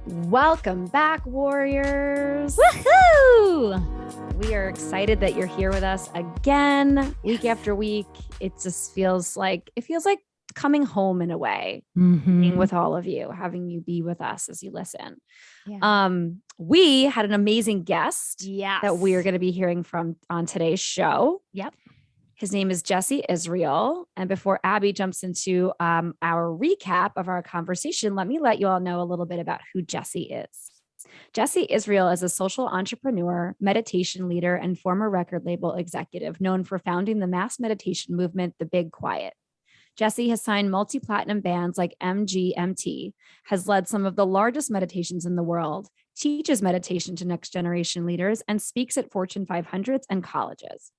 Welcome back, warriors. Woohoo! We are excited that you're here with us again, week after week. It just feels like coming home in a way, being with all of you, having you be with us as you listen. Yeah. We had an amazing guest Yes. that we are going to be hearing from on today's show. Yep. His name is Jesse Israel. And before Abby jumps into our recap of our conversation, let me let you all know a little bit about who Jesse is. Jesse Israel is a social entrepreneur, meditation leader, and former record label executive known for founding the mass meditation movement, The Big Quiet. Jesse has signed multi-platinum bands like MGMT, has led some of the largest meditations in the world, teaches meditation to next generation leaders, and speaks at Fortune 500s and colleges.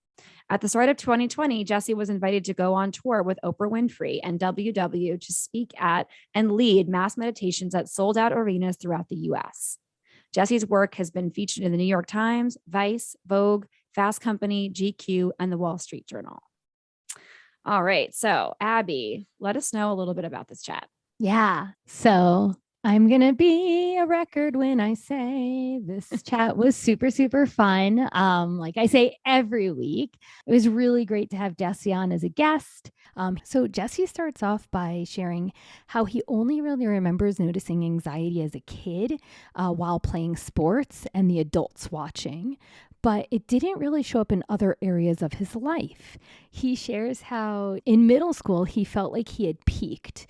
At the start of 2020, Jesse was invited to go on tour with Oprah Winfrey and WW to speak at and lead mass meditations at sold-out arenas throughout the US. Jesse's work has been featured in the New York Times, Vice, Vogue, Fast Company, GQ, and the Wall Street Journal. All right. So, Abby, let us know a little bit about this chat. Yeah. So I'm going to be a record when I say this chat was super, super fun. Like I say every week, it was really great to have Jesse on as a guest. So Jesse starts off by sharing how he only really remembers noticing anxiety as a kid while playing sports and the adults watching. But it didn't really show up in other areas of his life. He shares how in middle school, he felt like he had peaked.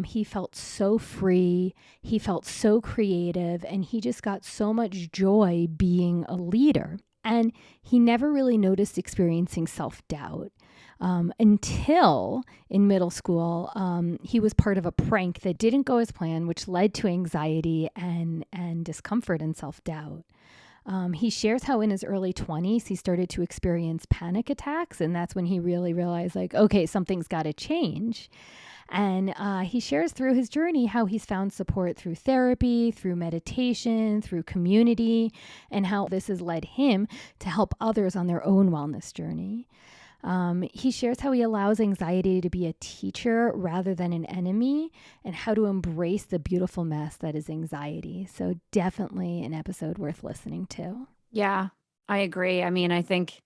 He felt so free. He felt so creative, and he just got so much joy being a leader. And he never really noticed experiencing self-doubt. Until in middle school, he was part of a prank that didn't go as planned, which led to anxiety and discomfort and self-doubt. He shares how in his early 20s, he started to experience panic attacks. And that's when he really realized, like, okay, something's got to change. And he shares through his journey how he's found support through therapy, through meditation, through community, and how this has led him to help others on their own wellness journey. He shares how he allows anxiety to be a teacher rather than an enemy, and how to embrace the beautiful mess that is anxiety. So definitely an episode worth listening to. Yeah, I agree. I mean, I think,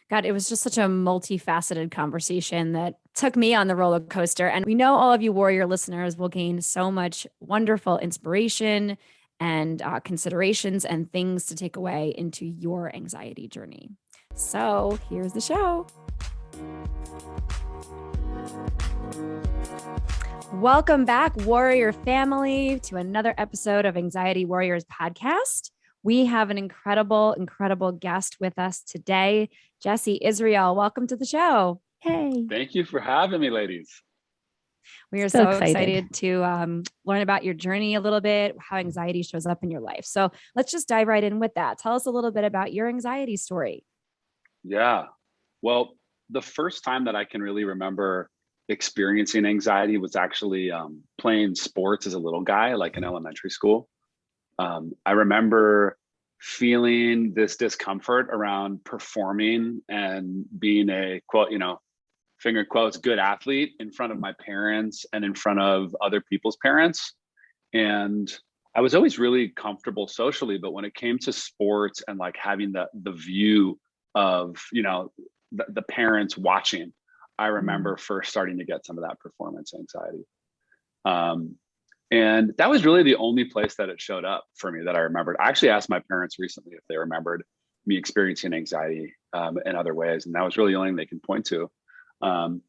God, it was just such a multifaceted conversation that took me on the roller coaster. And we know all of you warrior listeners will gain so much wonderful inspiration and considerations and things to take away into your anxiety journey. So here's the show. Welcome back, warrior family, to another episode of Anxiety Warriors podcast. We have an incredible, incredible guest with us today, Jesse Israel. Welcome to the show. Hey. Thank you for having me, ladies. We are so excited to learn about your journey a little bit, how anxiety shows up in your life. So let's just dive right in with that. Tell us a little bit about your anxiety story. Yeah. Well, the first time that I can really remember experiencing anxiety was actually playing sports as a little guy, like in elementary school. I remember feeling this discomfort around performing and being a quote, finger quotes, good athlete in front of my parents and in front of other people's parents. And I was always really comfortable socially, but when it came to sports and like having the view of, the parents watching, I remember first starting to get some of that performance anxiety. And that was really the only place that it showed up for me that I remembered. I actually asked my parents recently if they remembered me experiencing anxiety in other ways. And that was really the only thing they can point to. And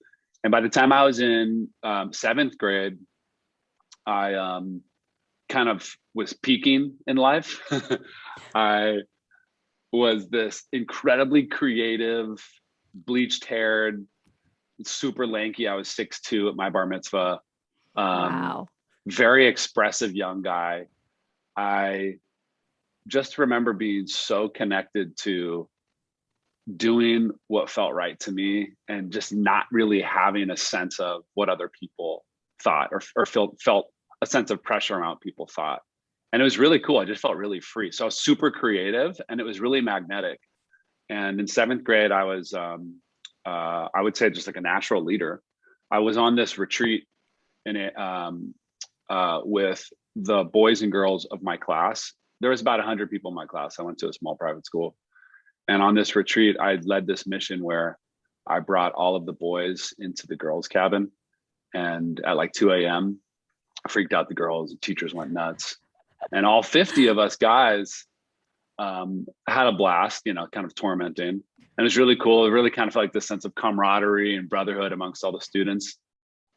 by the time I was in 7th grade, I kind of was peaking in life. I was this incredibly creative, bleached haired, super lanky. I was 6'2" at my bar mitzvah. Wow. Very expressive young guy. I just remember being so connected to doing what felt right to me and just not really having a sense of what other people thought or felt a sense of pressure around people thought. And it was really cool. I just felt really free. So I was super creative and it was really magnetic. And in 7th grade, I was, I would say just like a natural leader. I was on this retreat with the boys and girls of my class. There was about 100 people in my class. I went to a small private school. And on this retreat, I led this mission where I brought all of the boys into the girls' cabin. And at like 2 a.m., I freaked out the girls. The teachers went nuts. And all 50 of us guys had a blast, kind of tormenting. And it was really cool. It really kind of felt like this sense of camaraderie and brotherhood amongst all the students.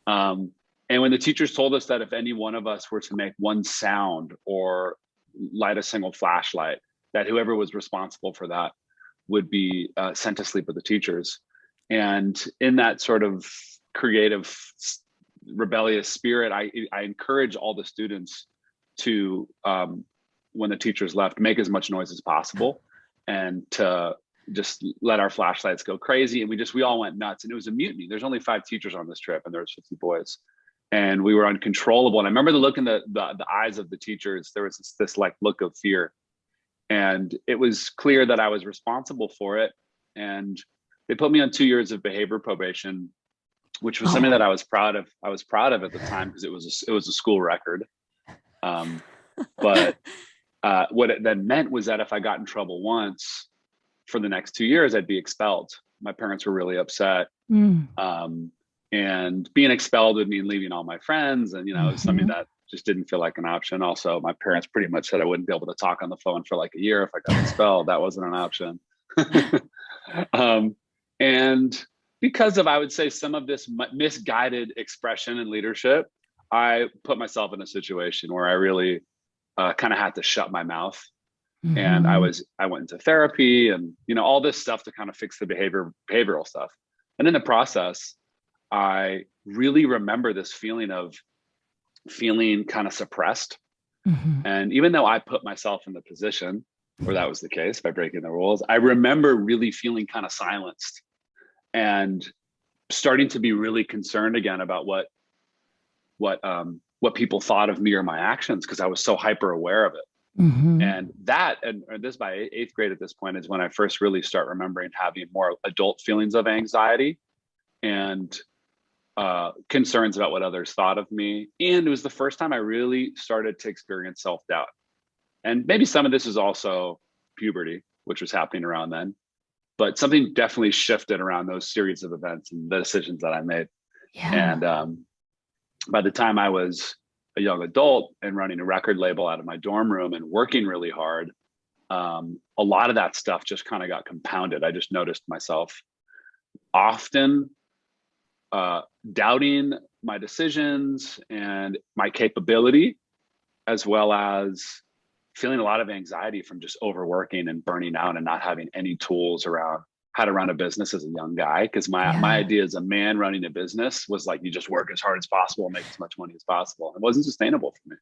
And when the teachers told us that if any one of us were to make one sound or light a single flashlight, that whoever was responsible for that would be sent to sleep with the teachers. And in that sort of creative, rebellious spirit, I encourage all the students to, when the teachers left, make as much noise as possible and to just let our flashlights go crazy. And we all went nuts, and it was a mutiny. There's only 5 teachers on this trip and there was 50 boys, and we were uncontrollable. And I remember the look in the eyes of the teachers. There was this like look of fear, and it was clear that I was responsible for it. And they put me on 2 years of behavior probation, which was something that I was proud of. I was proud of at the time because it was a school record. But what it then meant was that if I got in trouble once, for the next 2 years, I'd be expelled. My parents were really upset. And being expelled would mean leaving all my friends. And, it was something that just didn't feel like an option. Also, my parents pretty much said I wouldn't be able to talk on the phone for like a year if I got expelled. That wasn't an option. And because of, I would say, some of this misguided expression and leadership, I put myself in a situation where I really kind of had to shut my mouth. And I went into therapy and, all this stuff to kind of fix the behavioral stuff. And in the process, I really remember this feeling of feeling kind of suppressed. And even though I put myself in the position where that was the case by breaking the rules, I remember really feeling kind of silenced and starting to be really concerned again about what people thought of me or my actions, because I was so hyper aware of it. And that, and this by 8th grade at this point, is when I first really start remembering having more adult feelings of anxiety and concerns about what others thought of me. And it was the first time I really started to experience self-doubt. And maybe some of this is also puberty, which was happening around then, but something definitely shifted around those series of events and the decisions that I made. And by the time I was a young adult and running a record label out of my dorm room and working really hard, a lot of that stuff just kind of got compounded. I just noticed myself often doubting my decisions and my capability, as well as feeling a lot of anxiety from just overworking and burning out and not having any tools around how to run a business as a young guy. Because my idea as a man running a business was like, you just work as hard as possible and make as much money as possible. It wasn't sustainable for me.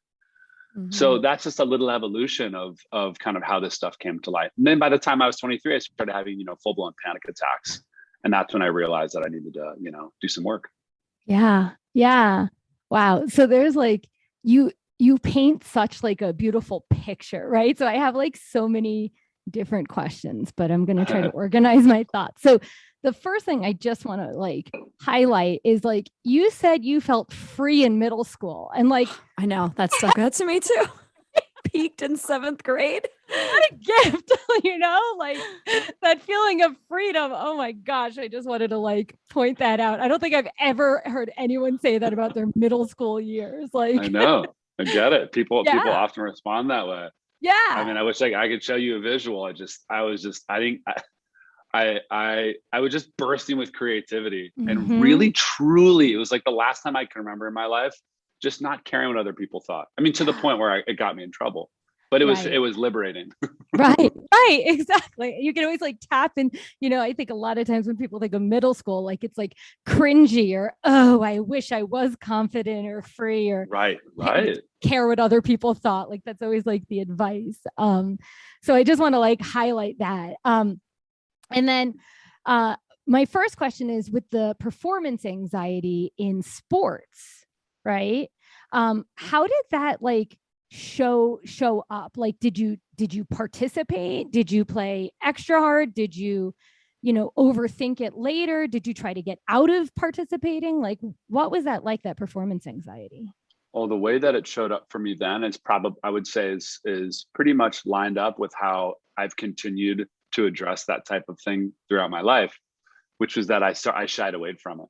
So that's just a little evolution of kind of how this stuff came to light. And then by the time I was 23, I started having, full-blown panic attacks. And that's when I realized that I needed to, do some work. Yeah. Wow. So there's like, you paint such like a beautiful picture, right? So I have like so many different questions, but I'm going to try to organize my thoughts. So the first thing I just want to like highlight is like, you said you felt free in middle school, and like, I know that stuck out to me too. Peaked in 7th grade. What a gift, like that feeling of freedom. Oh my gosh. I just wanted to like point that out. I don't think I've ever heard anyone say that about their middle school years. Like, I know, I get it. People often respond that way. Yeah. I mean, I wish I could show you a visual. I was just bursting with creativity and really, truly, it was like the last time I can remember in my life, just not caring what other people thought. I mean, to the point where it got me in trouble, but it was liberating. Right. Exactly. You can always like tap in, I think a lot of times when people think of middle school, like it's like cringy or, oh, I wish I was confident or free or right. care what other people thought. Like that's always like the advice. So I just want to like highlight that. And then my first question is with the performance anxiety in sports, right? How did that like show up? Like, did you participate? Did you play extra hard? Did you overthink it later? Did you try to get out of participating? Like, what was that like, that performance anxiety? Well, the way that it showed up for me then is probably, I would say, is pretty much lined up with how I've continued to address that type of thing throughout my life, which was that I shied away from it.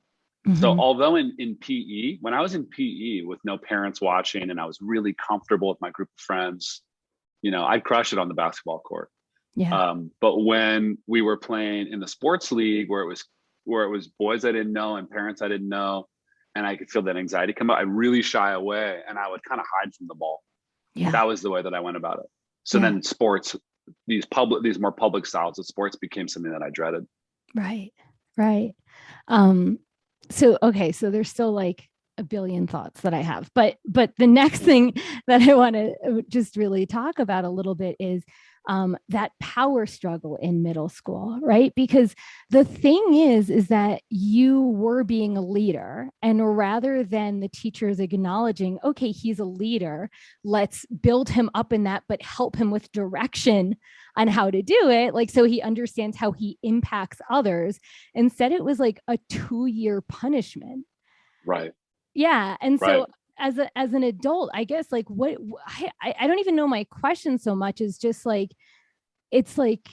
So although in PE, when I was in PE with no parents watching and I was really comfortable with my group of friends, I'd crush it on the basketball court. Yeah. But when we were playing in the sports league where it was boys I didn't know and parents I didn't know, and I could feel that anxiety come up, I really shy away and I would kind of hide from the ball. Yeah. That was the way that I went about it. So then sports, these more public styles of sports became something that I dreaded. Right. Right. So there's still like a billion thoughts that I have, but the next thing that I want to just really talk about a little bit is that power struggle in middle school, right? Because the thing is that you were being a leader, and rather than the teachers acknowledging, okay, he's a leader, let's build him up in that, but help him with direction on how to do it, like, so he understands how he impacts others. Instead, it was like a 2-year punishment. Right. Yeah. And right. so as an adult, I guess, like, what I don't even know my question so much is just like, it's like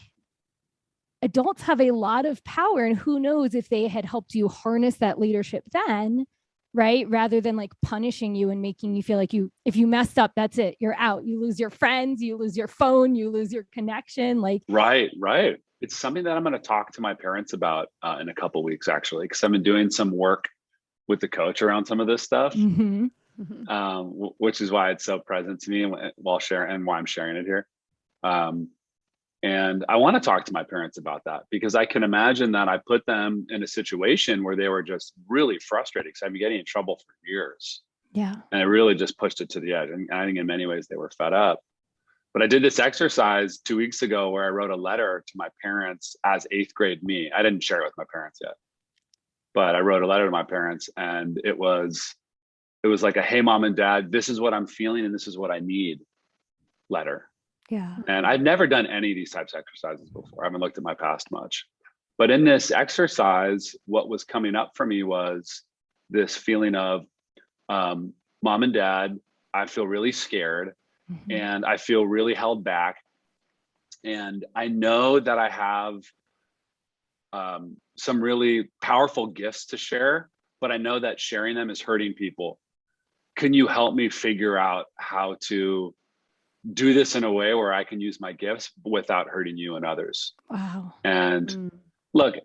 adults have a lot of power, and who knows if they had helped you harness that leadership then, right? Rather than like punishing you and making you feel like if you messed up, that's it, you're out, you lose your friends, you lose your phone, you lose your connection. Like, right. It's something that I'm going to talk to my parents about in a couple of weeks, actually, because I've been doing some work with the coach around some of this stuff, which is why it's so present to me and why I'm sharing it here. And I want to talk to my parents about that, because I can imagine that I put them in a situation where they were just really frustrated because I've been getting in trouble for years. Yeah. And I really just pushed it to the edge. And I think in many ways they were fed up. But I did this exercise 2 weeks ago where I wrote a letter to my parents as 8th grade me. I didn't share it with my parents yet, but I wrote a letter to my parents, and it was like a, hey, mom and dad, this is what I'm feeling and this is what I need letter. Yeah. And I've never done any of these types of exercises before. I haven't looked at my past much. But in this exercise, what was coming up for me was this feeling of, mom and dad, I feel really scared and I feel really held back. And I know that I have some really powerful gifts to share, but I know that sharing them is hurting people. Can you help me figure out how to do this in a way where I can use my gifts without hurting you and others? Wow. And look,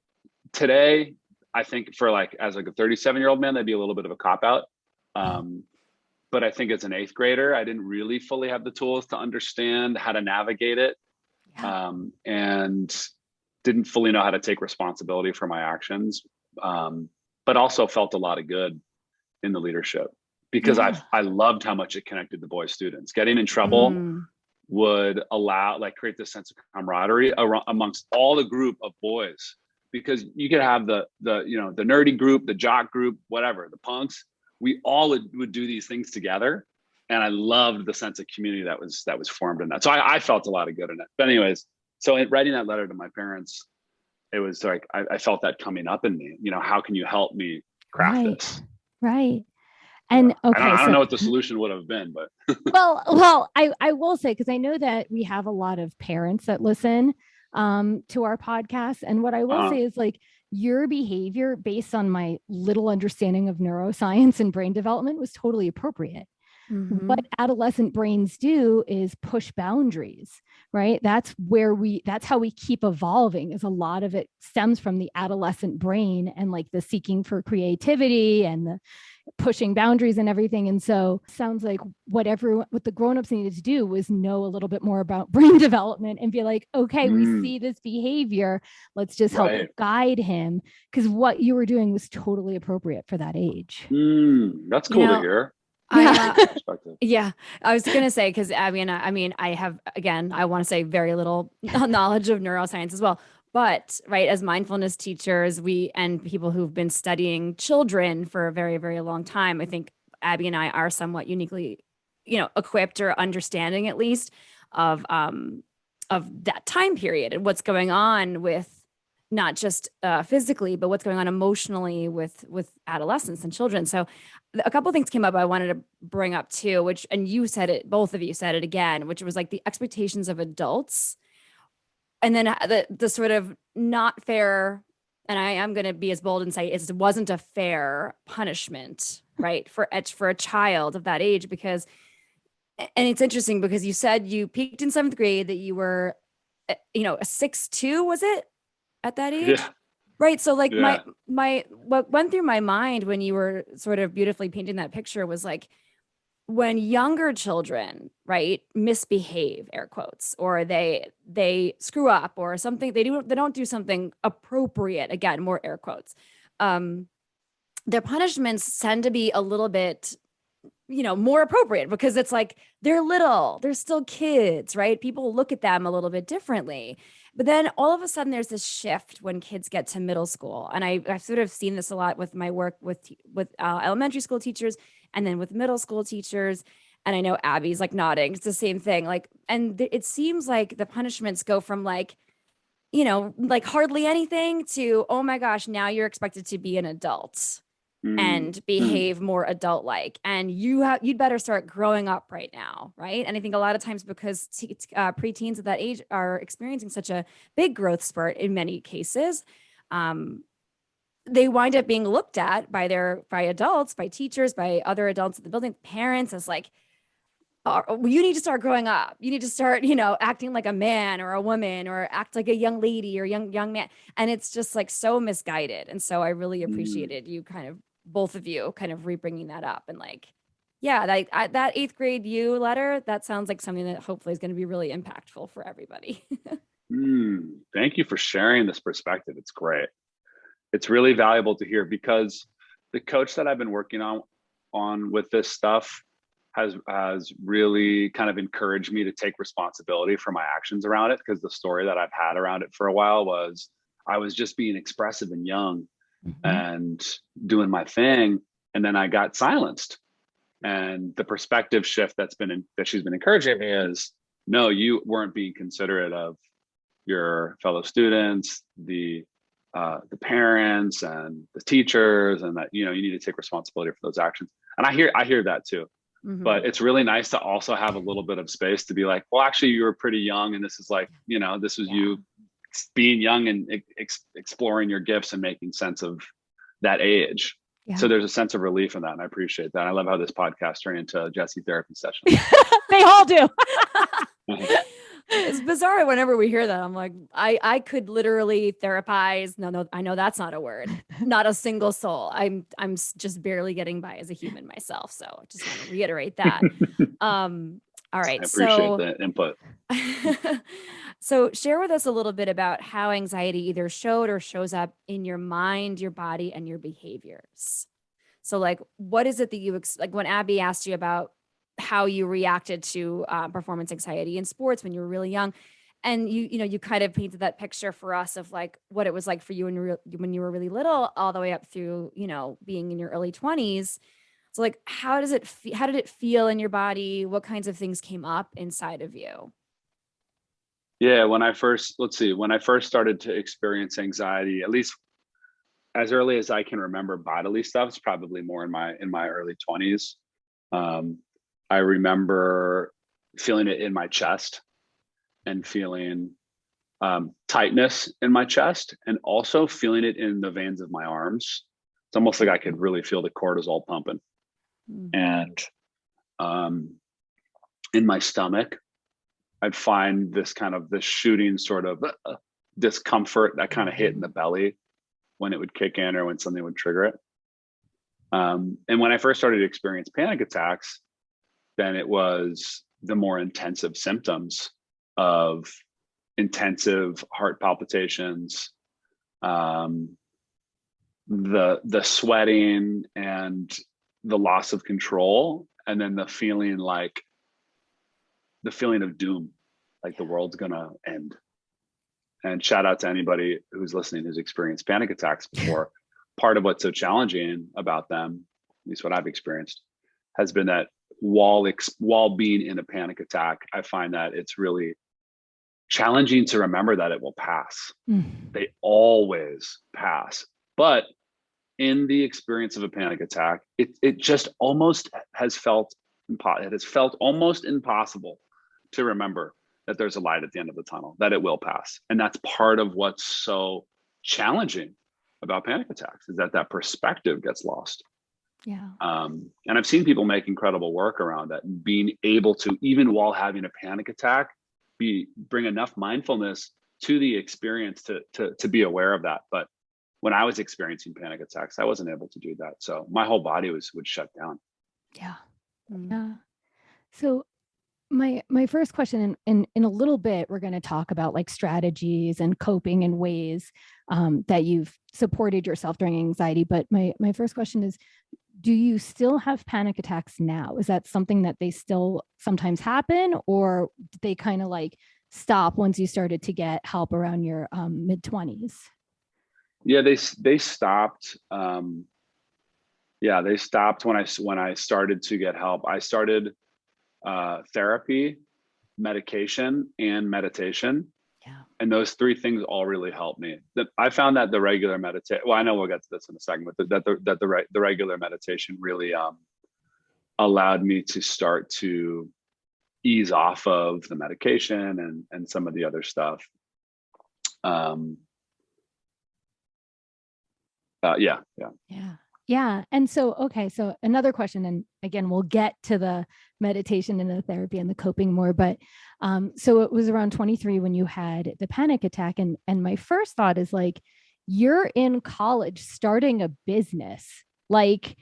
today, I think as a 37-year-old man, that'd be a little bit of a cop-out. But I think as an 8th grader, I didn't really fully have the tools to understand how to navigate it. And didn't fully know how to take responsibility for my actions, but also felt a lot of good in the leadership, because I loved how much it connected the boys' students. Getting in trouble would create this sense of camaraderie amongst all the group of boys, because you could have the nerdy group, the jock group, whatever, the punks. We all would do these things together, and I loved the sense of community that was formed in that. So I felt a lot of good in it. But anyways, so in writing that letter to my parents, it was like I felt that coming up in me. How can you help me craft this? Right. And okay, I don't know what the solution would have been, but well, I will say, because I know that we have a lot of parents that listen to our podcast, and what I will say is, like, your behavior based on my little understanding of neuroscience and brain development was totally appropriate. What adolescent brains do is push boundaries, right? That's how we keep evolving, is a lot of it stems from the adolescent brain and like the seeking for creativity and the pushing boundaries and everything. And so sounds like what the grownups needed to do was know a little bit more about brain development and be like, okay, we see this behavior, let's just help guide him, because what you were doing was totally appropriate for that age. That's cool to hear. Yeah, I was going to say, because I have, again, I want to say very little knowledge of neuroscience as well. But right, as mindfulness teachers, and people who've been studying children for a very, very long time, I think Abby and I are somewhat uniquely, equipped, or understanding at least of that time period and what's going on with not just physically, but what's going on emotionally with adolescents and children. So a couple of things came up I wanted to bring up too, which, and you said it, both of you said it again, which was like the expectations of adults, and then the sort of not fair, and I am going to be as bold and say it wasn't a fair punishment, right, for a child of that age. Because, and it's interesting because you said you peaked in 7th grade, that you were, a 6'2", was it, at that age? Yeah. Right. So like Yeah. my what went through my mind when you were sort of beautifully painting that picture was like, when younger children, right, misbehave, air quotes, or they screw up or something, they don't do something appropriate, again, more air quotes, their punishments tend to be a little bit, more appropriate, because it's like they're little, they're still kids, right? People look at them a little bit differently. But then all of a sudden there's this shift when kids get to middle school. And I've sort of seen this a lot with my work with elementary school teachers, and then with middle school teachers. And I know Abby's like nodding. It's the same thing. Like, and it seems like the punishments go from like, like hardly anything to, oh my gosh, now you're expected to be an adult and behave more adult like, and you'd better start growing up right now, right? And I think a lot of times, because preteens at that age are experiencing such a big growth spurt in many cases, they wind up being looked at by adults, by teachers, by other adults in the building, parents, as like, oh, you need to start growing up. You need to start, acting like a man or a woman, or act like a young lady or young man. And it's just like so misguided. And so I really appreciated you both of you kind of re-bringing that up. And like, yeah, that 8th grade you letter, that sounds like something that hopefully is going to be really impactful for everybody. Thank you for sharing this perspective. It's great. It's really valuable to hear, because the coach that I've been working on with this stuff has really kind of encouraged me to take responsibility for my actions around it. Because the story that I've had around it for a while was, I was just being expressive and young and doing my thing, and then I got silenced. And the perspective shift that she's been encouraging me is, no, you weren't being considerate of your fellow students, the parents and the teachers, and that, you need to take responsibility for those actions. And I hear that too. But it's really nice to also have a little bit of space to be like, well, actually, you were pretty young, and this is like, this was you being young and exploring your gifts and making sense of that age. Yeah. So there's a sense of relief in that, and I appreciate that. I love how this podcast turned into a Jessie therapy session. They all do. It's bizarre whenever we hear that. I'm like, I could literally therapize. No, I know that's not a word. Not a single soul. I'm just barely getting by as a human myself. So I just want to reiterate that. All right. I appreciate the input. So share with us a little bit about how anxiety either showed or shows up in your mind, your body, and your behaviors. So like, what is it that like when Abby asked you about how you reacted to performance anxiety in sports when you were really young, and you kind of painted that picture for us of like what it was like for you when you were really little, all the way up through being in your early 20s. So like, how did it feel in your body? What kinds of things came up inside of you? Yeah, when I first started to experience anxiety, at least as early as I can remember, bodily stuff, it's probably more in my early 20s. I remember feeling it in my chest and feeling tightness in my chest, and also feeling it in the veins of my arms. It's almost like I could really feel the cortisol pumping. And in my stomach, I'd find this shooting sort of discomfort that kind of hit in the belly when it would kick in or when something would trigger it. And when I first started to experience panic attacks, then it was the more intensive symptoms of intensive heart palpitations, the sweating and the loss of control, and then the feeling of doom, like the world's gonna end. And shout out to anybody who's listening who's experienced panic attacks before. Part of what's so challenging about them, at least what I've experienced, has been that while being in a panic attack, I find that it's really challenging to remember that it will pass. Mm. They always pass. But in the experience of a panic attack, it just almost has felt almost impossible to remember that there's a light at the end of the tunnel, that it will pass. And that's part of what's so challenging about panic attacks, is that perspective gets lost. Yeah. And I've seen people make incredible work around that, and being able to, even while having a panic attack, bring enough mindfulness to the experience to be aware of that. But when I was experiencing panic attacks, I wasn't able to do that. So my whole body would shut down. Yeah. Yeah. So my first question, in a little bit, we're going to talk about like strategies and coping and ways that you've supported yourself during anxiety. But my first question is, do you still have panic attacks now? Is that something that they still sometimes happen, or did they kind of like stop once you started to get help around your mid-20s? Yeah, they stopped. They stopped when I started to get help. I started therapy, medication, and meditation. Yeah. And those three things all really helped me. I found that the regular meditation, well, I know we'll get to this in a second, but the regular meditation really allowed me to start to ease off of the medication and some of the other stuff. Yeah. And so, okay. So another question, and again, we'll get to the meditation and the therapy and the coping more, but so it was around 23 when you had the panic attack. And my first thought is like, you're in college starting a business. Like,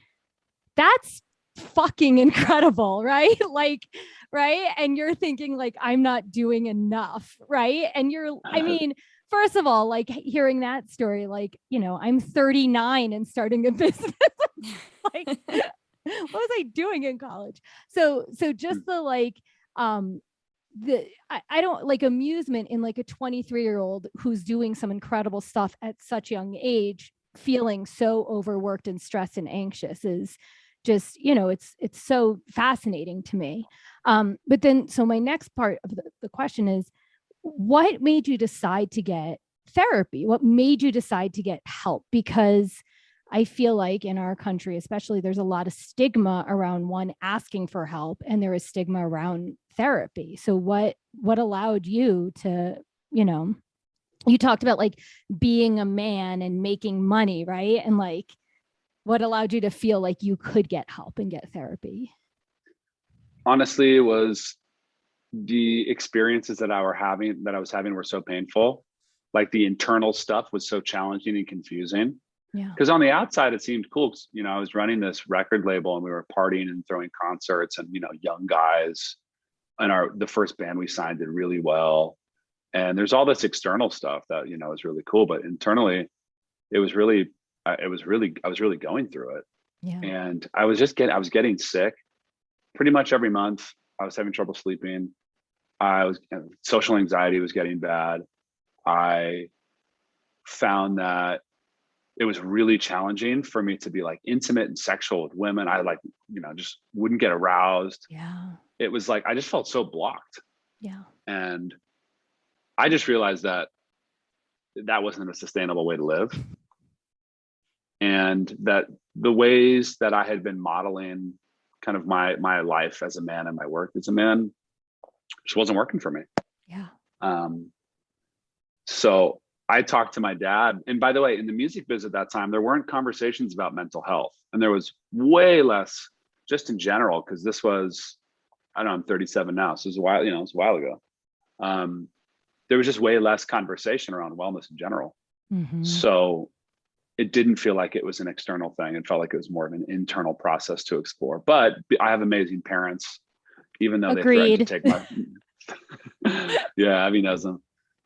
that's fucking incredible, right? Like, right. And you're thinking like, I'm not doing enough, right? And I mean, first of all, like hearing that story, like, you know, I'm 39 and starting a business. Like, what was I doing in college? So just the like, I don't like amusement in like a 23-year-old who's doing some incredible stuff at such young age, feeling so overworked and stressed and anxious is just, you know, it's so fascinating to me. But then, so my next part of the question is, what made you decide to get therapy? What made you decide to get help? Because I feel like in our country, especially, there's a lot of stigma around one asking for help, and there is stigma around therapy. So what allowed you to, you know, you talked about like being a man and making money, right? And like, what allowed you to feel like you could get help and get therapy? Honestly, it was the experiences that I was having were so painful. Like the internal stuff was so challenging and confusing. Yeah. Because on the outside, it seemed cool. You know, I was running this record label and we were partying and throwing concerts, and, you know, young guys, and the first band we signed did really well. And there's all this external stuff that, you know, is really cool. But internally, I was really going through it. Yeah. And I was getting sick pretty much every month. I was having trouble sleeping. Social anxiety was getting bad. I found that it was really challenging for me to be like intimate and sexual with women. I like, you know, just wouldn't get aroused. Yeah. It was like, I just felt so blocked. Yeah. And I just realized that wasn't a sustainable way to live. And that the ways that I had been modeling kind of my life as a man and my work as a man just wasn't working for me. Yeah. So I talked to my dad. And by the way, in the music biz at that time, there weren't conversations about mental health. And there was way less just in general, because this was, I don't know, I'm 37 now. So it was a while ago. There was just way less conversation around wellness in general. Mm-hmm. So it didn't feel like it was an external thing. It felt like it was more of an internal process to explore. But I have amazing parents, even though Agreed. they threatened to take my, yeah, Abby knows them.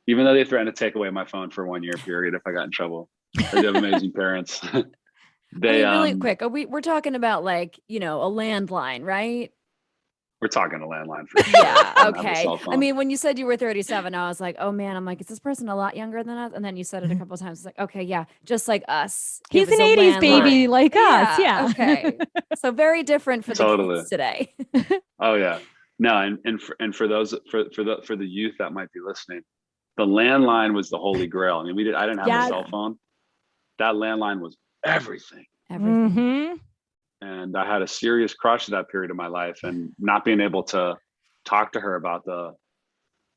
Even though they threatened to take away my phone for 1 year period if I got in trouble. I do have amazing parents. They really quick. We're talking about like, you know, a landline, right? We're talking a landline for sure. Yeah. Okay. I mean, when you said you were 37, I was like, oh man, I'm like, is this person a lot younger than us? And then you said it a couple of times. It's like, okay, yeah, just like us. He's an 80s baby like us. Yeah. Okay. So very different for the kids today. Oh yeah. No, and for those for the youth that might be listening, the landline was the holy grail. I mean, I didn't have a cell phone. That landline was everything. Everything. Mm-hmm. And I had a serious crush at that period of my life, and not being able to talk to her about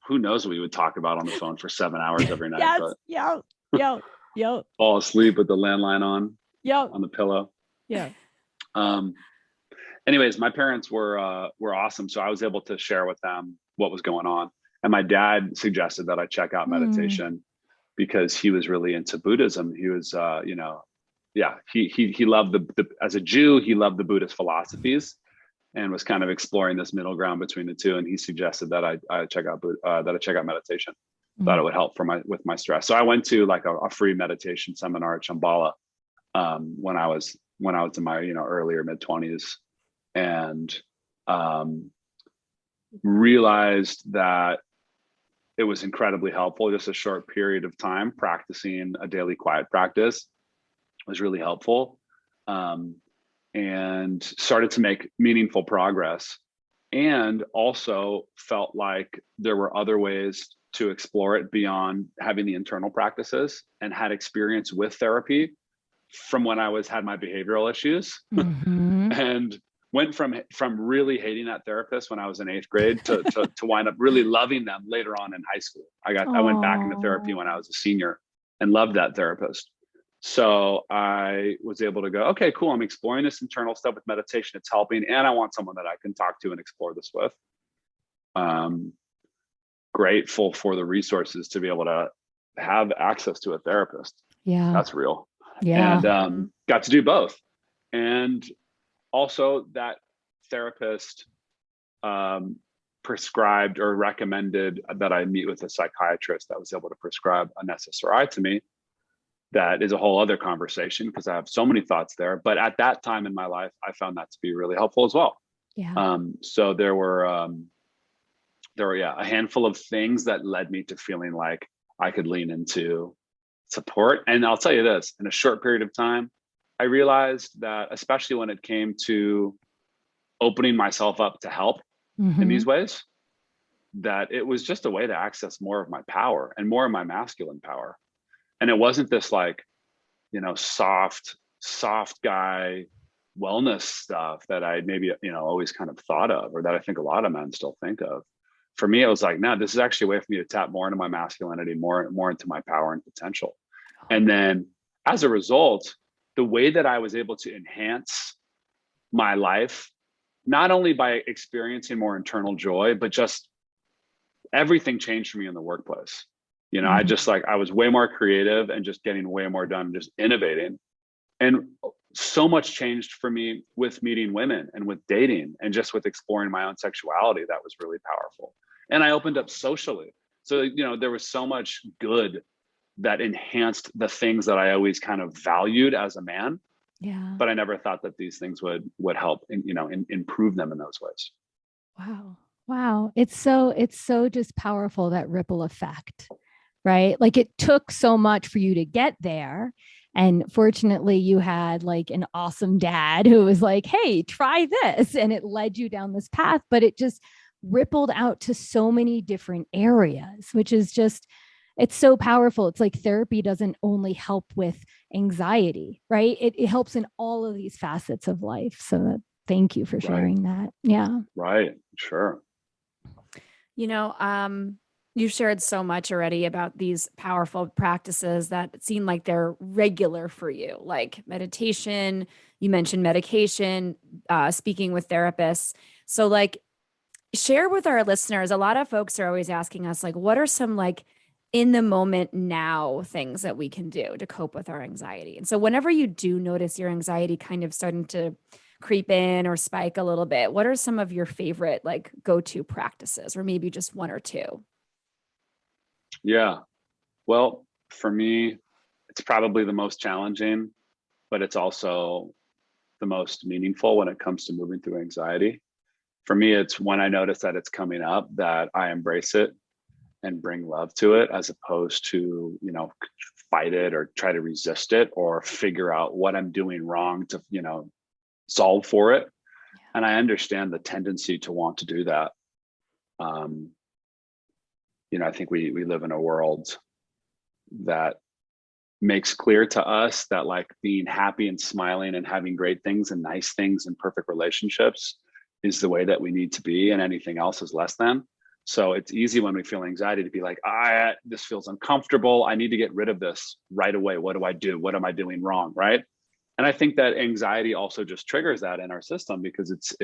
who knows what we would talk about on the phone for 7 hours every night. Yes. But Yo. fall asleep with the landline on the pillow. Yeah. Anyways, my parents were awesome. So I was able to share with them what was going on. And my dad suggested that I check out meditation because he was really into Buddhism. He was, he loved as a Jew, he loved the Buddhist philosophies and was kind of exploring this middle ground between the two. And he suggested that I check out meditation. Thought it would help with my stress. So I went to like a free meditation seminar at Shambhala when I was in my earlier mid-20s, and realized that it was incredibly helpful. Just a short period of time practicing a daily quiet practice was really helpful, and started to make meaningful progress, and also felt like there were other ways to explore it beyond having the internal practices, and had experience with therapy from when I had my behavioral issues, and went from really hating that therapist when I was in 8th grade to wind up really loving them later on in high school. I went back into therapy when I was a senior and loved that therapist. So I was able to go, okay, cool. I'm exploring this internal stuff with meditation. It's helping. And I want someone that I can talk to and explore this with. Grateful for the resources to be able to have access to a therapist. Yeah. That's real. Yeah. And got to do both. And also that therapist prescribed or recommended that I meet with a psychiatrist that was able to prescribe an SSRI to me. That is a whole other conversation because I have so many thoughts there. But at that time in my life, I found that to be really helpful as well. Yeah. So there were a handful of things that led me to feeling like I could lean into support. And I'll tell you this, in a short period of time, I realized that, especially when it came to opening myself up to help in these ways, that it was just a way to access more of my power and more of my masculine power. And it wasn't this like, soft guy wellness stuff that I maybe, always kind of thought of, or that I think a lot of men still think of. For me, it was like, no, this is actually a way for me to tap more into my masculinity, more into my power and potential. And then as a result, the way that I was able to enhance my life, not only by experiencing more internal joy, but just everything changed for me in the workplace. I was way more creative and just getting way more done, just innovating. And so much changed for me with meeting women and with dating and just with exploring my own sexuality. That was really powerful. And I opened up socially. So, there was so much good that enhanced the things that I always kind of valued as a man. Yeah. But I never thought that these things would help, improve them in those ways. Wow. It's so just powerful, that ripple effect, right? Like it took so much for you to get there. And fortunately you had like an awesome dad who was like, hey, try this. And it led you down this path, but it just rippled out to so many different areas, which is just, it's so powerful. It's like therapy doesn't only help with anxiety, right? It helps in all of these facets of life. So thank you for sharing that. Yeah. Right. Sure. You've shared so much already about these powerful practices that seem like they're regular for you, like meditation. You mentioned medication, speaking with therapists. So like, share with our listeners. A lot of folks are always asking us, like, what are some like in the moment now things that we can do to cope with our anxiety? And so whenever you do notice your anxiety kind of starting to creep in or spike a little bit, what are some of your favorite like go-to practices, or maybe just one or two? Yeah. Well, for me, it's probably the most challenging, but it's also the most meaningful when it comes to moving through anxiety. For me, it's when I notice that it's coming up, that I embrace it and bring love to it, as opposed to, fight it or try to resist it or figure out what I'm doing wrong to, solve for it. And I understand the tendency to want to do that. I think we live in a world that makes clear to us that like being happy and smiling and having great things and nice things and perfect relationships is the way that we need to be, and anything else is less than. So it's easy when we feel anxiety to be like, this feels uncomfortable. I need to get rid of this right away. What do I do? What am I doing wrong? Right. And I think that anxiety also just triggers that in our system, because it's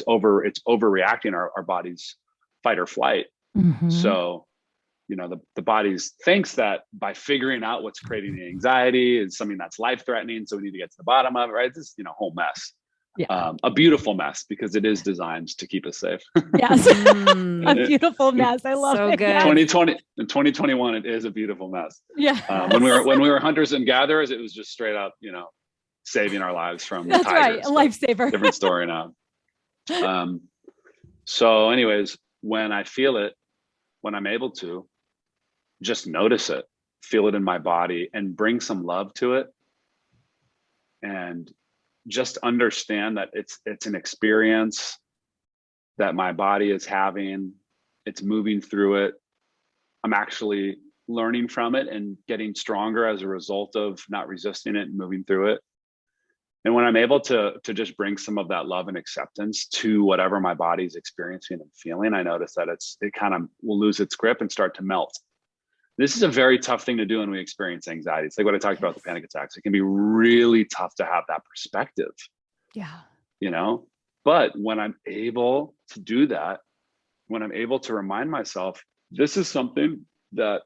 overreacting our body's fight or flight. So, the body thinks that by figuring out what's creating the anxiety is something that's life-threatening. So we need to get to the bottom of it, right? This, whole mess. Yeah. A beautiful mess, because it is designed to keep us safe. Yes. A beautiful mess. I love it. Good. 2020 and 2021, it is a beautiful mess. Yeah. When we were hunters and gatherers, it was just straight up, saving our lives from That's tigers. Right. A lifesaver. Different story now. So anyways, when I feel it, when I'm able to just notice it, feel it in my body, and bring some love to it, and just understand that it's an experience that my body is having. It's moving through it. I'm actually learning from it and getting stronger as a result of not resisting it and moving through it. And when I'm able to just bring some of that love and acceptance to whatever my body's experiencing and feeling, I notice that it kind of will lose its grip and start to melt. This is a very tough thing to do when we experience anxiety. It's like what I talked about, the panic attacks. It can be really tough to have that perspective. Yeah. But when I'm able to do that, when I'm able to remind myself, this is something that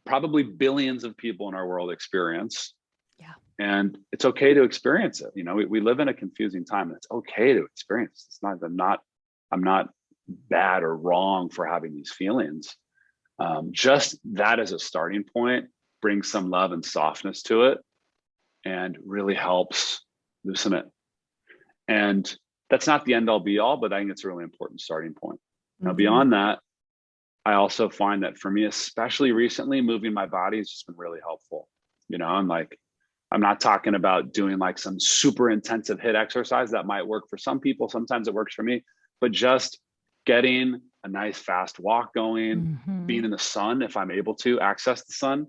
probably billions of people in our world experience. Yeah. And it's okay to experience it. We live in a confusing time, and it's okay to experience. It's not, I'm not bad or wrong for having these feelings. Just that as a starting point brings some love and softness to it, and really helps loosen it. And that's not the end all be all, but I think it's a really important starting point. Now, beyond that, I also find that for me, especially recently, moving my body has just been really helpful. I'm not talking about doing like some super intensive HIIT exercise that might work for some people. Sometimes it works for me, but just getting a nice fast walk going, being in the sun, if I'm able to access the sun.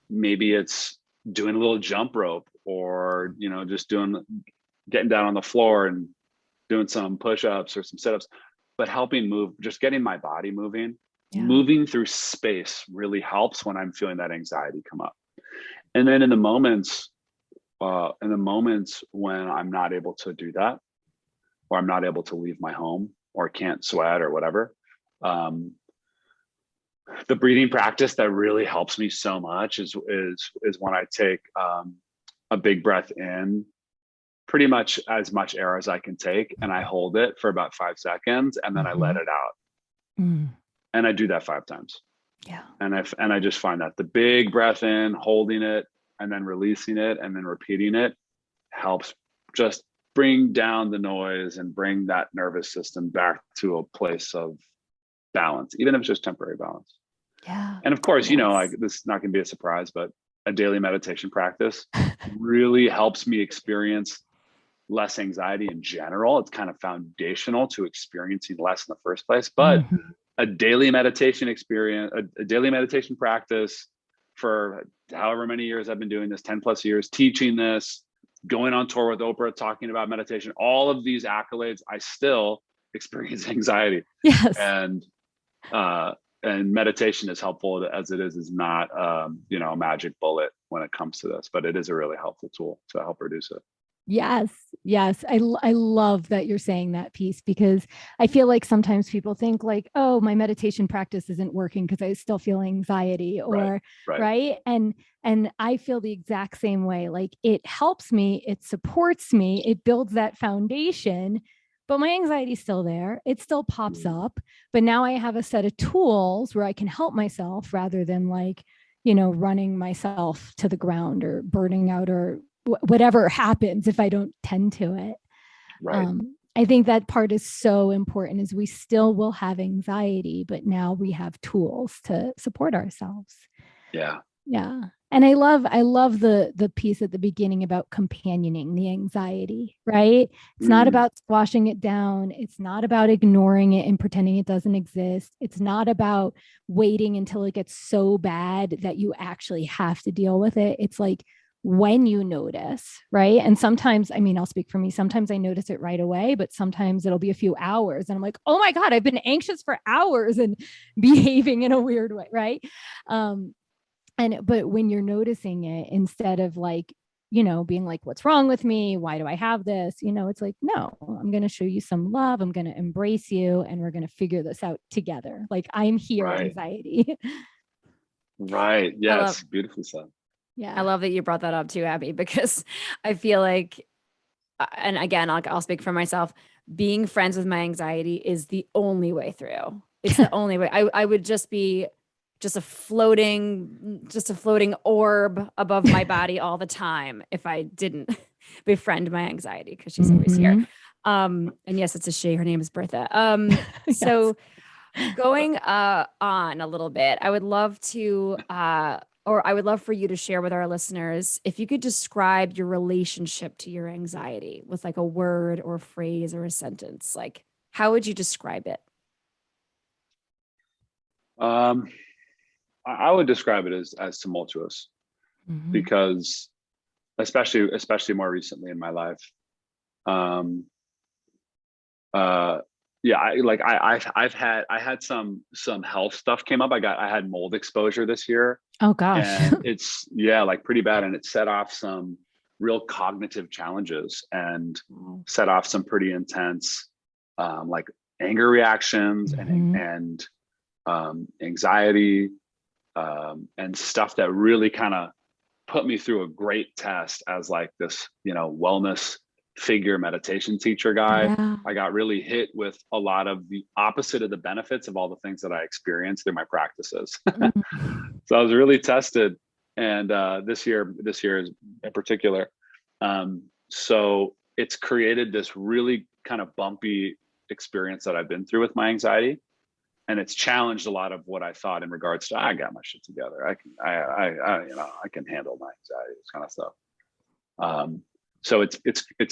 Maybe it's doing a little jump rope, or, just getting down on the floor and doing some push-ups or some sit-ups, but helping move, just getting my body moving. Moving through space really helps when I'm feeling that anxiety come up. And then in the moments when I'm not able to do that, or I'm not able to leave my home, or can't sweat or whatever, the breathing practice that really helps me so much is when I take a big breath in, pretty much as much air as I can take, and I hold it for about 5 seconds, and then I let it out. And I do that 5 times. Yeah. And I just find that the big breath in, holding it, and then releasing it, and then repeating it, helps just bring down the noise and bring that nervous system back to a place of balance, even if it's just temporary balance. Yeah. And of course, this is not going to be a surprise, but a daily meditation practice really helps me experience less anxiety in general. It's kind of foundational to experiencing less in the first place, but a daily meditation experience, a daily meditation practice for however many years I've been doing this, 10 plus years, teaching this, going on tour with Oprah, talking about meditation, all of these accolades, I still experience anxiety. Yes. And meditation, as helpful as it is not, a magic bullet when it comes to this, but it is a really helpful tool to help reduce it. Yes. Yes. I love that you're saying that piece, because I feel like sometimes people think like, oh, my meditation practice isn't working because I still feel anxiety, or right. And I feel the exact same way. Like, it helps me, it supports me, it builds that foundation, but my anxiety is still there. It still pops up, but now I have a set of tools where I can help myself, rather than like, running myself to the ground or burning out, or whatever happens if I don't tend to it. Right. I think that part is so important, is we still will have anxiety, but now we have tools to support ourselves. Yeah. Yeah. And I love the piece at the beginning about companioning the anxiety, right? It's not about squashing it down. It's not about ignoring it and pretending it doesn't exist. It's not about waiting until it gets so bad that you actually have to deal with it. It's like when you notice, right? And sometimes, I mean, I'll speak for me. Sometimes I notice it right away, but sometimes it'll be a few hours and I'm like, oh my God, I've been anxious for hours and behaving in a weird way, right? But when you're noticing it, instead of like, being like, what's wrong with me? Why do I have this? It's like, no, I'm going to show you some love. I'm going to embrace you and we're going to figure this out together. Like I'm here, Right. Anxiety. Right. Yes. Beautifully said. Yeah. I love that you brought that up too, Abby, because I feel like, and again, I'll speak for myself, being friends with my anxiety is the only way through. It's the only way. I would just be just a floating orb above my body all the time if I didn't befriend my anxiety, because she's always here. And yes, it's a she. Her name is Bertha. Yes. So going on a little bit, I would love to I would love for you to share with our listeners, if you could describe your relationship to your anxiety with like a word or a phrase or a sentence. Like, how would you describe it? I would describe it as tumultuous, because especially more recently in my life. Yeah, I had some health stuff came up. I had mold exposure this year. Oh gosh. And it's like pretty bad. And it set off some real cognitive challenges and set off some pretty intense like anger reactions and anxiety and stuff that really kind of put me through a great test as like this, wellness figure meditation teacher guy. Yeah. I got really hit with a lot of the opposite of the benefits of all the things that I experienced through my practices. So I was really tested. And this year is in particular. So it's created this really kind of bumpy experience that I've been through with my anxiety. And it's challenged a lot of what I thought in regards to, I got my shit together. I can handle my anxiety, this kind of stuff. So it's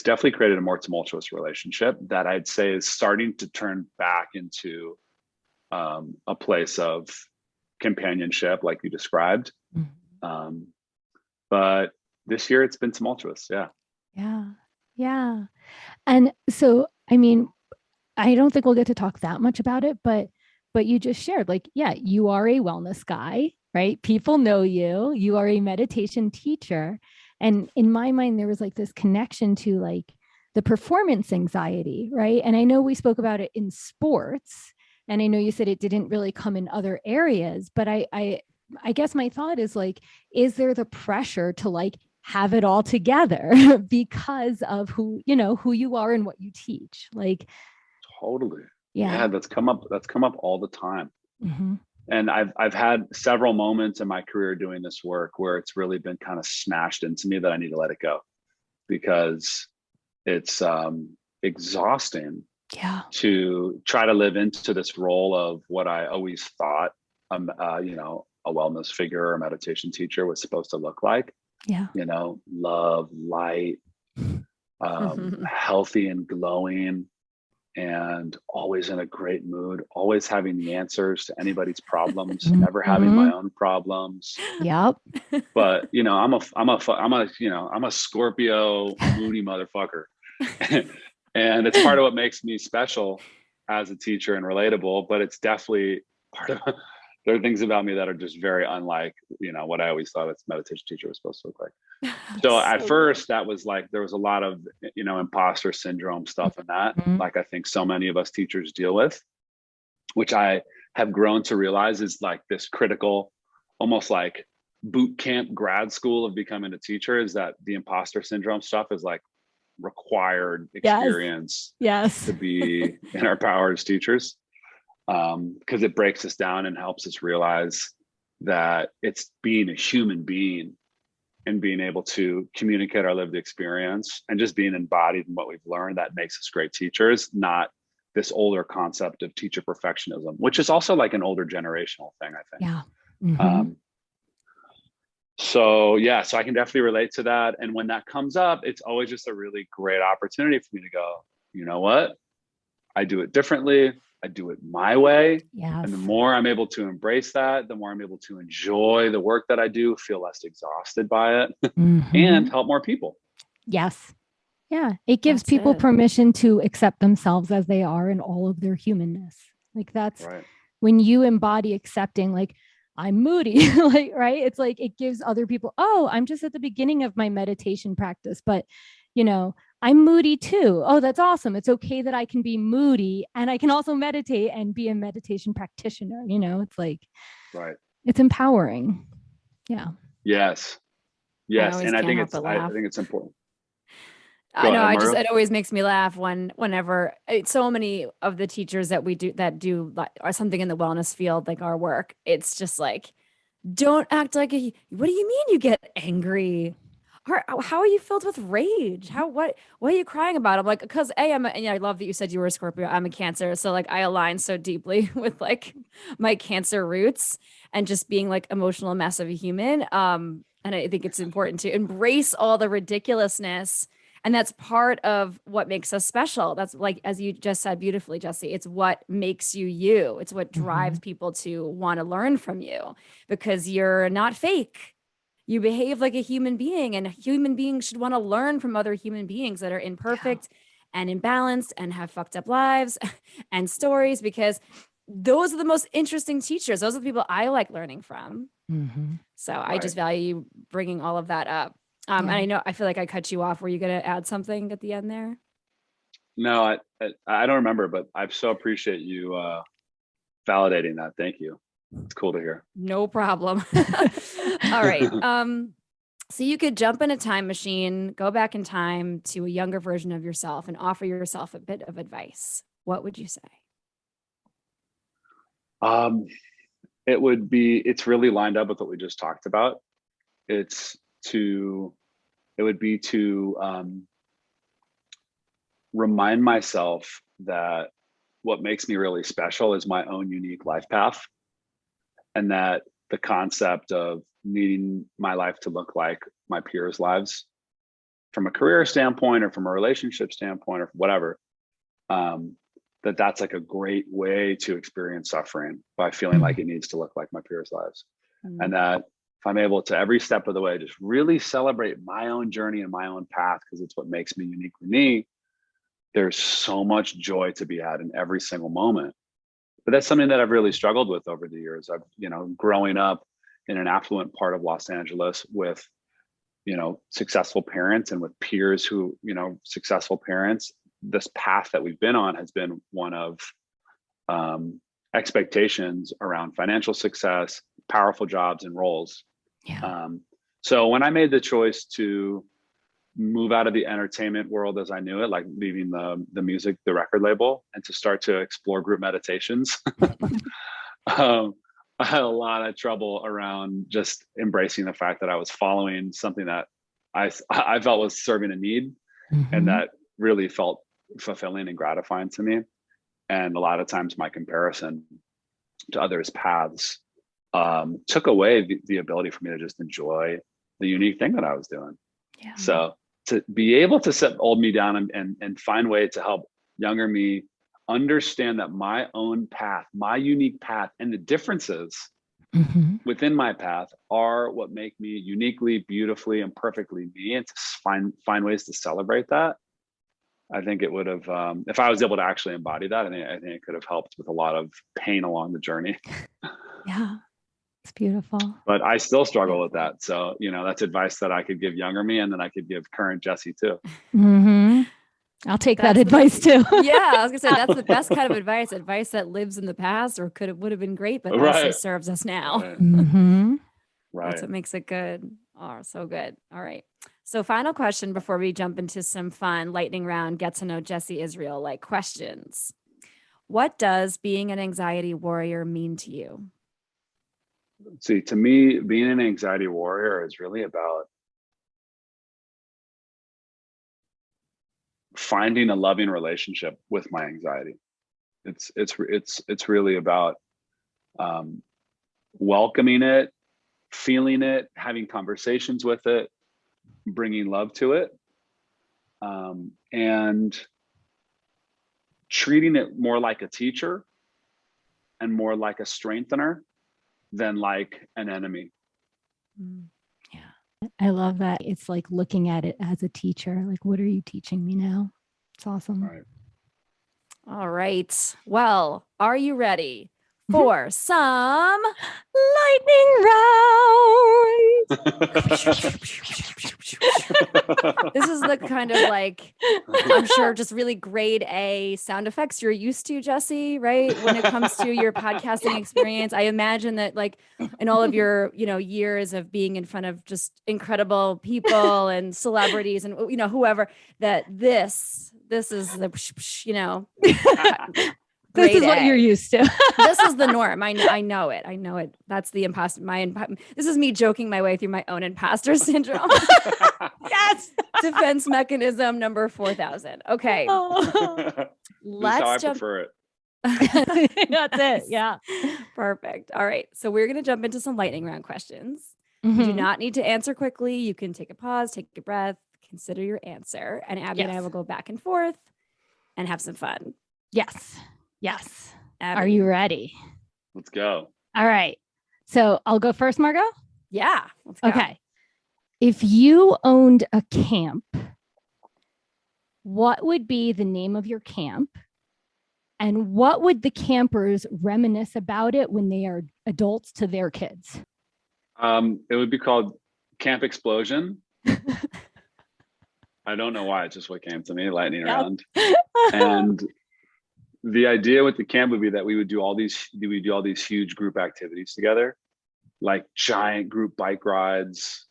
definitely created a more tumultuous relationship that I'd say is starting to turn back into a place of companionship, like you described. But this year it's been tumultuous. Yeah. Yeah. Yeah. And so, I mean, I don't think we'll get to talk that much about it, but you just shared, like, yeah, you are a wellness guy, right? People know you. You are a meditation teacher. And in my mind, there was like this connection to like the performance anxiety, right? And I know we spoke about it in sports, and I know you said it didn't really come in other areas, but I guess my thought is like, is there the pressure to like have it all together because of who you are and what you teach? Like, totally. Yeah. That's come up all the time. And I've had several moments in my career doing this work where it's really been kind of smashed into me that I need to let it go, because it's exhausting to try to live into this role of what I always thought a wellness figure or a meditation teacher was supposed to look like. Love, light, healthy and glowing, and always in a great mood, always having the answers to anybody's problems, never having my own problems. Yep. But I'm a Scorpio moody motherfucker. And it's part of what makes me special as a teacher and relatable, but it's definitely part of there are things about me that are just very unlike, what I always thought a meditation teacher was supposed to look like. So at first that was like, there was a lot of, imposter syndrome stuff in that, like I think so many of us teachers deal with, which I have grown to realize is like this critical, almost like boot camp grad school of becoming a teacher, is that the imposter syndrome stuff is like required experience to be in our power as teachers. Because it breaks us down and helps us realize that it's being a human being and being able to communicate our lived experience and just being embodied in what we've learned that makes us great teachers, not this older concept of teacher perfectionism, which is also like an older generational thing, I think. So yeah, so I can definitely relate to that. And when that comes up, it's always just a really great opportunity for me to go, you know what? I do it differently. I do it my way. Yes. And the more I'm able to embrace that, the more I'm able to enjoy the work that I do, feel less exhausted by it, and help more people. Yes. Yeah. It gives That's people it. permission to accept themselves as they are in all of their humanness. Like that's Right. when you embody accepting, like, I'm moody, like, right? It's like it gives other people, oh, I'm just at the beginning of my meditation practice, but you know, I'm moody too. Oh, that's awesome. It's okay that I can be moody and I can also meditate and be a meditation practitioner. You know, it's like, Right. it's empowering. Yeah. Yes. I Yes. always And I can't think help but laugh. it's important. I Go know. ahead, Margot. It always makes me laugh whenever so many of the teachers that we do like, or something in the wellness field, like our work, it's just like, don't act like what do you mean you get angry? How are you filled with rage? What are you crying about? I'm like, because and I love that you said you were a Scorpio. I'm a Cancer. So like I align so deeply with like my Cancer roots and just being like emotional mess of a human. And I think it's important to embrace all the ridiculousness. And that's part of what makes us special. That's like, as you just said beautifully, Jesse, it's what makes you you. It's what drives people to want to learn from you because you're not fake. You behave like a human being, and human beings should want to learn from other human beings that are imperfect and imbalanced and have fucked up lives and stories, because those are the most interesting teachers. Those are the people I like learning from. So I just value you bringing all of that up. And I know, I feel like I cut you off. Were you going to add something at the end there? No, I don't remember, but I so appreciate you validating that. Thank you. It's cool to hear. No problem. All right. So you could jump in a time machine, go back in time to a younger version of yourself and offer yourself a bit of advice. What would you say? It's really lined up with what we just talked about. It would be to remind myself that what makes me really special is my own unique life path, and that the concept of needing my life to look like my peers' lives from a career standpoint or from a relationship standpoint or whatever, that's like a great way to experience suffering, by feeling like it needs to look like my peers' lives. And that if I'm able to every step of the way just really celebrate my own journey and my own path, because it's what makes me uniquely me, there's so much joy to be had in every single moment. But that's something that I've really struggled with over the years. Growing up in an affluent part of Los Angeles with, successful parents and with peers who, successful parents, this path that we've been on has been one of expectations around financial success, powerful jobs and roles. So when I made the choice to move out of the entertainment world as I knew it, like leaving the record label, and to start to explore group meditations, I had a lot of trouble around just embracing the fact that I was following something that I felt was serving a need, and that really felt fulfilling and gratifying to me. And a lot of times my comparison to others' paths took away the ability for me to just enjoy the unique thing that I was doing. So to be able to set old me down and find ways to help younger me understand that my own path, my unique path, and the differences within my path are what make me uniquely, beautifully, and perfectly me, and to find ways to celebrate that. I think it would have, if I was able to actually embody that, I think it could have helped with a lot of pain along the journey. Yeah. It's beautiful. But I still struggle with that. So, that's advice that I could give younger me, and then I could give current Jesse too. I'll take that advice too. Yeah, I was gonna say that's the best kind of advice that lives in the past, or would have been great, but also serves us now. That's what makes it good. Oh, so good. All right. So final question before we jump into some fun lightning round, get to know Jesse Israel like questions. What does being an anxiety warrior mean to you? See, to me, being an anxiety warrior is really about finding a loving relationship with my anxiety. It's really about welcoming it feeling it, having conversations with it, bringing love to it, and treating it more like a teacher and more like a strengthener than like an enemy. Yeah, I love that. It's like looking at it as a teacher. Like, what are you teaching me now? It's awesome. Right. All right. Well, are you ready for some lightning round? This is the kind of like, I'm sure, just really grade A sound effects you're used to, Jesse, right? When it comes to your podcasting experience, I imagine that like in all of your, years of being in front of just incredible people and celebrities and, whoever, that this is the, This is what you're used to. This is the norm. I know it. I know it. That's the imposter. This is me joking my way through my own imposter syndrome. Yes. Defense mechanism number 4,000. Okay. Let's jump. Prefer it. That's it. Yeah. Perfect. All right. So we're going to jump into some lightning round questions. You do not need to answer quickly. You can take a pause, take a breath, consider your answer. And Abby and I will go back and forth and have some fun. Yes. Yes. Abby. Are you ready? Let's go. All right. So I'll go first, Margot? Yeah. Let's go. Okay. If you owned a camp, what would be the name of your camp? And what would the campers reminisce about it when they are adults to their kids? It would be called Camp Explosion. I don't know why. It's just what came to me, lightning round. And the idea with the camp would be that we would do all these huge group activities together, like giant group bike rides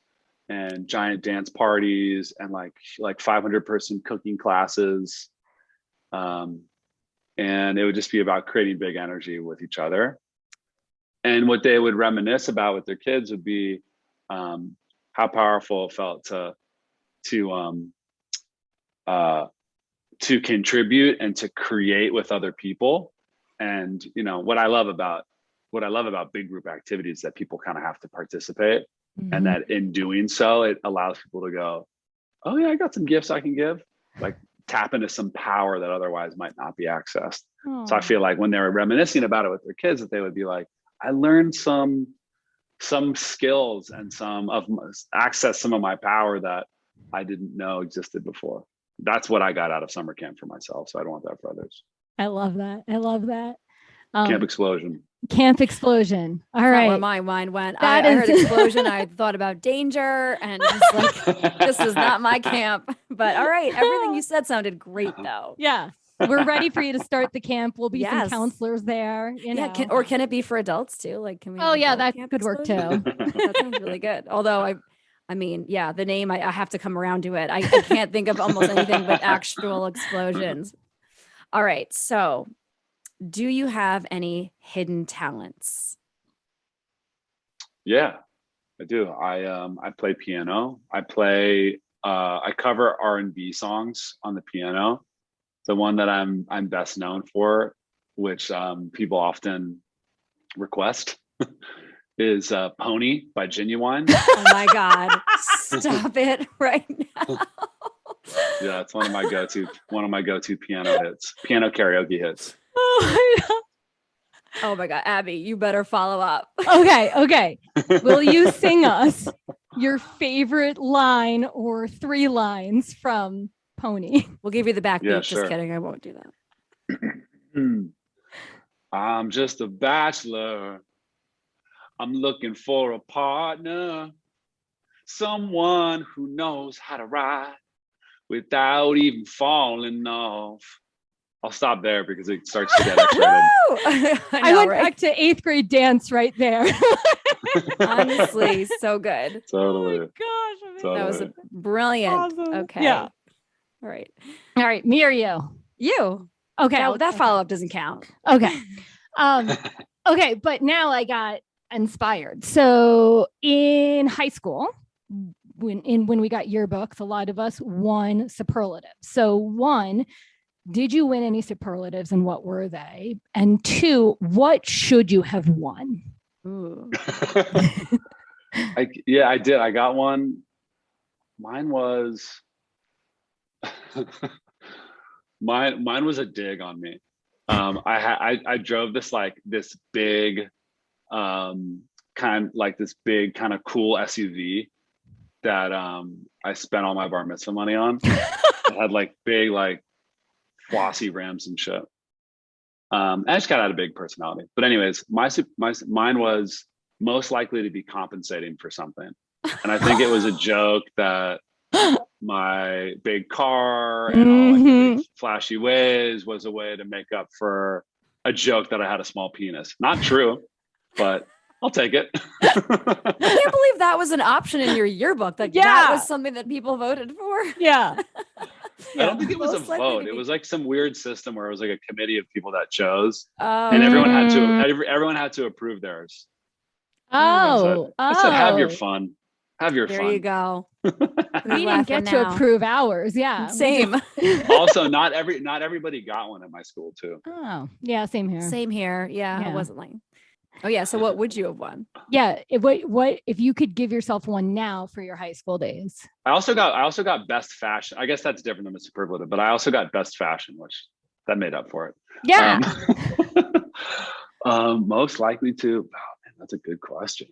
and giant dance parties and like 500-person cooking classes. And it would just be about creating big energy with each other. And what they would reminisce about with their kids would be how powerful it felt to contribute and to create with other people. And what I love about big group activities is that people kind of have to participate, and that in doing so, it allows people to go, oh yeah, I got some gifts I can give, like tap into some power that otherwise might not be accessed. So I feel like when they were reminiscing about it with their kids, that they would be like, I learned some skills and access some of my power that I didn't know existed before. That's what I got out of summer camp for myself. So I don't want that for others. I love that. Camp Explosion. Camp Explosion. All right. Where my mind went. I heard explosion. I thought about danger and just like, this is not my camp. But all right. Everything you said sounded great though. Yeah. We're ready for you to start the camp. We'll be some counselors there. Yeah. Can it be for adults too? Like, can we? Oh yeah, that could work too. That sounds really good. Although I mean, yeah, the name, I have to come around to it. I can't think of almost anything but actual explosions. All right. So do you have any hidden talents? Yeah, I do. I play piano. I cover R&B songs on the piano. The one that I'm best known for, which people often request, is Pony by Genuine. Oh my God. Stop it right now. Yeah, it's one of my go-to piano hits, piano karaoke hits. Oh my God. Abby, you better follow up. Okay. Will you sing us your favorite line or 3 lines from Pony? We'll give you the backbeat. Yeah, Just kidding. I won't do that. I'm just a bachelor. I'm looking for a partner, someone who knows how to ride without even falling off. I'll stop there because it starts to get excited. I went back to 8th grade dance right there. Honestly, so good. Totally. Oh my gosh. Totally. That was brilliant. Awesome. Okay. Yeah. All right. All right. Me or you? You. Okay. That follow-up doesn't count. Okay. Okay. But now I got inspired. So in high school, when we got yearbooks, a lot of us won superlatives. So 1, did you win any superlatives and what were they? And 2, what should you have won? Ooh. I did. I got one. Mine was mine was a dig on me. I drove this big this big kind of cool SUV that I spent all my bar mitzvah money on. It had like big like flossy rims and shit. I just got out a big personality. But anyways, mine was most likely to be compensating for something. And I think it was a joke that my big car and all like the big flashy ways was a way to make up for a joke that I had a small penis. Not true, but I'll take it. I can't believe that was an option in your yearbook. Like that was something that people voted for. Yeah. I don't think it was a vote. It was like some weird system where it was like a committee of people that chose, and everyone had to approve theirs. Oh, I said, have your fun. Have your there fun. There you go. We didn't get to approve ours. Yeah. Same. Also, not everybody got one at my school too. Oh, yeah. Same here. Same here. Yeah. It wasn't like, oh yeah. So what would you have won? Yeah. What if you could give yourself one now for your high school days? I also got best fashion. I guess that's different than the superlative, but I also got best fashion, which that made up for it. Yeah. Most likely to. Oh man, that's a good question.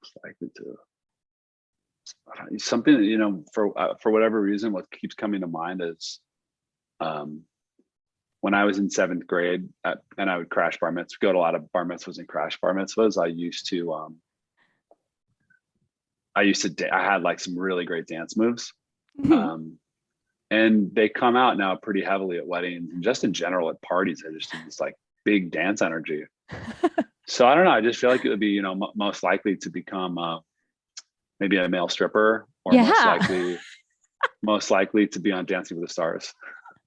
Most likely to. Something for whatever reason, what keeps coming to mind is when I was in 7th grade and I would crash bar mitzvahs, go to a lot of bar mitzvahs and crash bar mitzvahs. I had like some really great dance moves. And they come out now pretty heavily at weddings and just in general at parties. I just have this like big dance energy. So I don't know. I just feel like it would be, most likely to become maybe a male stripper, or most likely to be on Dancing with the Stars.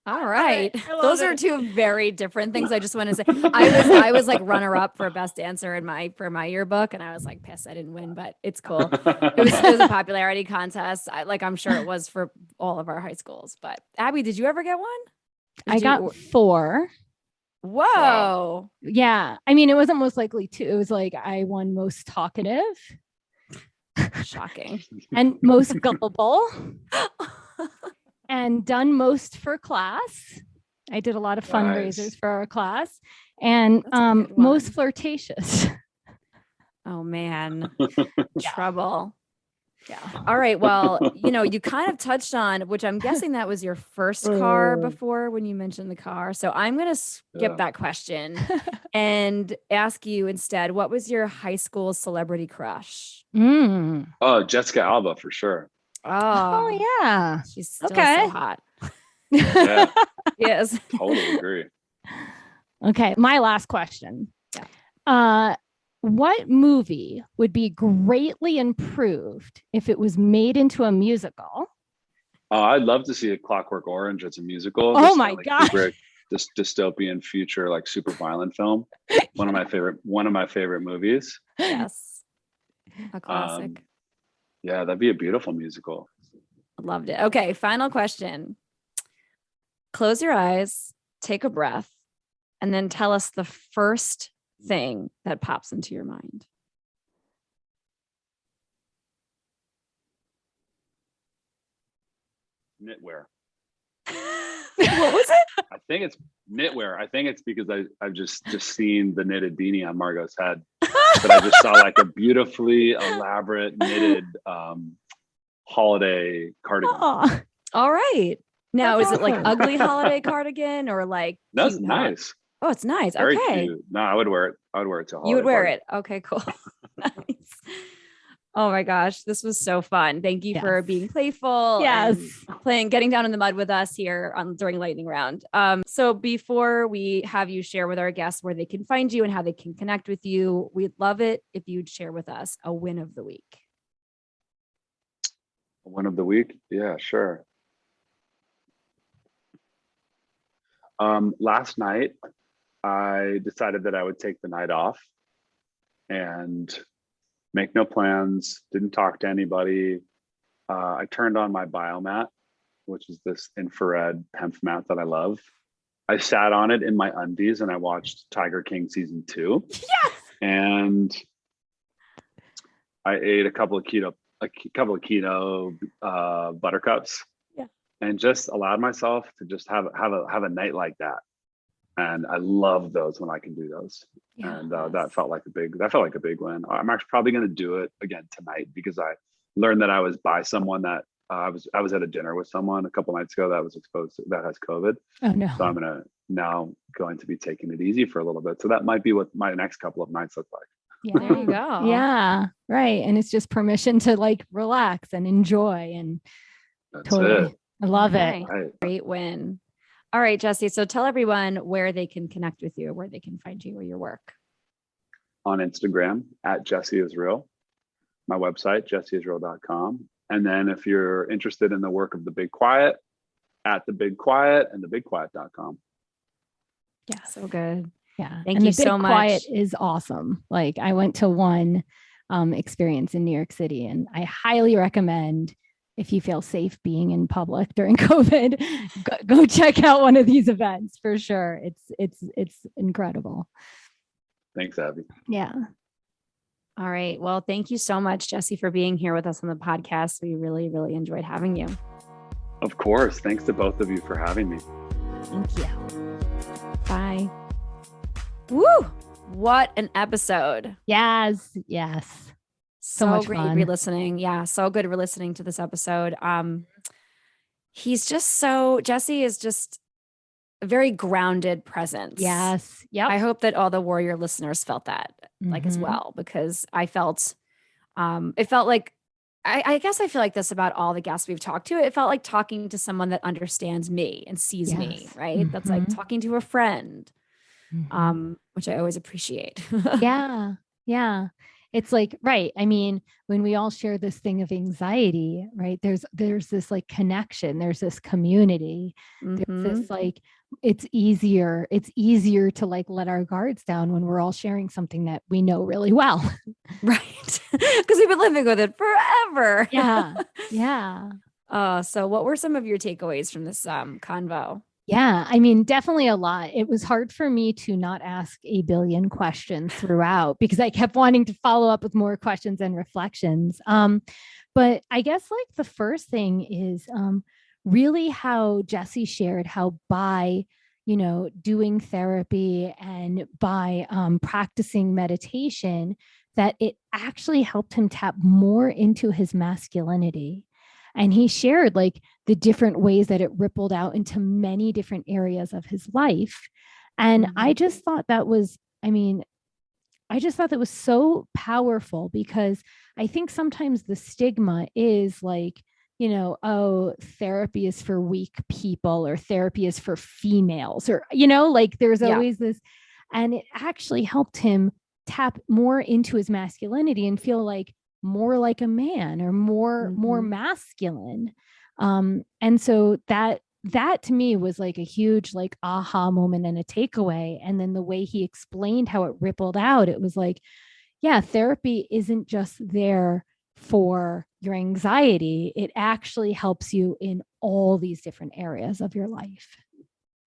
All right. Those are two very different things. I just want to say I was like runner up for best dancer for my yearbook, and I was like pissed I didn't win, but it's cool. It was a popularity contest. I'm sure it was for all of our high schools. But Abby, did you ever get one? I got 4. Whoa. Wow. Yeah. I mean, it wasn't most likely to. It was like I won most talkative. Shocking. And most gullible. And done most for class. I did a lot of fundraisers for our class. And most flirtatious. Oh man. Trouble. Yeah. All right. Well, you kind of touched on, which I'm guessing that was your first car before when you mentioned the car. So I'm going to skip that question and ask you instead, what was your high school celebrity crush? Oh, Jessica Alba for sure. Oh yeah. She's still so hot. Yeah. Yes. Totally agree. Okay. My last question. Yeah. What movie would be greatly improved if it was made into a musical? I'd love to see A Clockwork Orange as a musical. Oh my god! This dystopian future, like super violent film. One of my favorite movies. Yes, a classic. Yeah, that'd be a beautiful musical. Loved it. Okay, final question. Close your eyes, take a breath, and then tell us the first thing that pops into your mind. Knitwear. What was it? I think it's knitwear. I think it's because I've just seen the knitted beanie on Margot's head, but I just saw like a beautifully elaborate knitted holiday cardigan. Oh, all right. Now, is it like ugly holiday cardigan or like? That's nice. Oh, it's nice. Very okay. Cute. No, I would wear it. I would wear it to a holiday You would wear party. it. Okay, cool. Nice. Oh my gosh, this was so fun. Thank you for being playful. Yes. And getting down in the mud with us here during lightning round. So before we have you share with our guests where they can find you and how they can connect with you, we'd love it if you'd share with us a win of the week. A win of the week? Yeah, sure. Last night, I decided that I would take the night off and make no plans, didn't talk to anybody. I turned on my biomat, which is this infrared hemp mat that I love. I sat on it in my undies and I watched Tiger King season 2. Yes! And I ate a couple of keto buttercups, Yeah. and just allowed myself to just have a night like that. And I love those when I can do those. Yeah. And that felt like a big win. I'm actually probably going to do it again tonight, because I learned that I was by someone that I was at a dinner with someone a couple nights ago that was exposed to, that has COVID. Oh no. So I'm now going to be taking it easy for a little bit. So that might be what my next couple of nights look like. Yeah. There you go. Yeah. Right. And it's just permission to like relax and enjoy, and That's totally. it. I love Okay. it. Right. Great win. All right, Jesse. So tell everyone where they can connect with you, where they can find you or your work. On Instagram at Jesse is Real, my website, jesseisreal.com. And then if you're interested in the work of The Big Quiet, at The Big Quiet and thebigquiet.com. Yeah. So good. Yeah. Thank and you the Big so much. Quiet is awesome. Like I went to one experience in New York City, and I highly recommend, if you feel safe being in public during COVID, go check out one of these events for sure. It's incredible. Thanks, Abby. Yeah. All right. Well, thank you so much, Jesse, for being here with us on the podcast. We really, really enjoyed having you. Of course. Thanks to both of you for having me. Thank you. Bye. Woo! What an episode. Yes. Yes. So much great fun. re-listening. Yeah, so good re-listening to this episode. Jesse is just a very grounded presence. Yes. Yep. I hope that all the warrior listeners felt that as Mhm. well, because I felt, it felt like, I guess I feel like this about all the guests we've talked to. It felt like talking to someone that understands me and sees me, Yes. right? That's like Mhm. talking to a friend, Mhm. which I always appreciate. Yeah. Yeah. It's like, right. I mean, when we all share this thing of anxiety, right? There's this like connection, there's this community, there's Mhm. this like, it's easier to like let our guards down when we're all sharing something that we know really well. Right. Because we've been living with it forever. Yeah. Yeah. So what were some of your takeaways from this convo? Yeah, I mean, definitely a lot. It was hard for me to not ask a billion questions throughout, because I kept wanting to follow up with more questions and reflections. But I guess like the first thing is really how Jesse shared how by, doing therapy and by practicing meditation, that it actually helped him tap more into his masculinity. And he shared like the different ways that it rippled out into many different areas of his life. And I just thought that was, so powerful, because I think sometimes the stigma is like, oh, therapy is for weak people, or therapy is for females, or, like there's always this. And it actually helped him tap more into his masculinity and feel like more like a man, or more masculine. And so that to me was like a huge like aha moment and a takeaway. And then the way he explained how it rippled out, it was like, yeah, therapy isn't just there for your anxiety. It actually helps you in all these different areas of your life.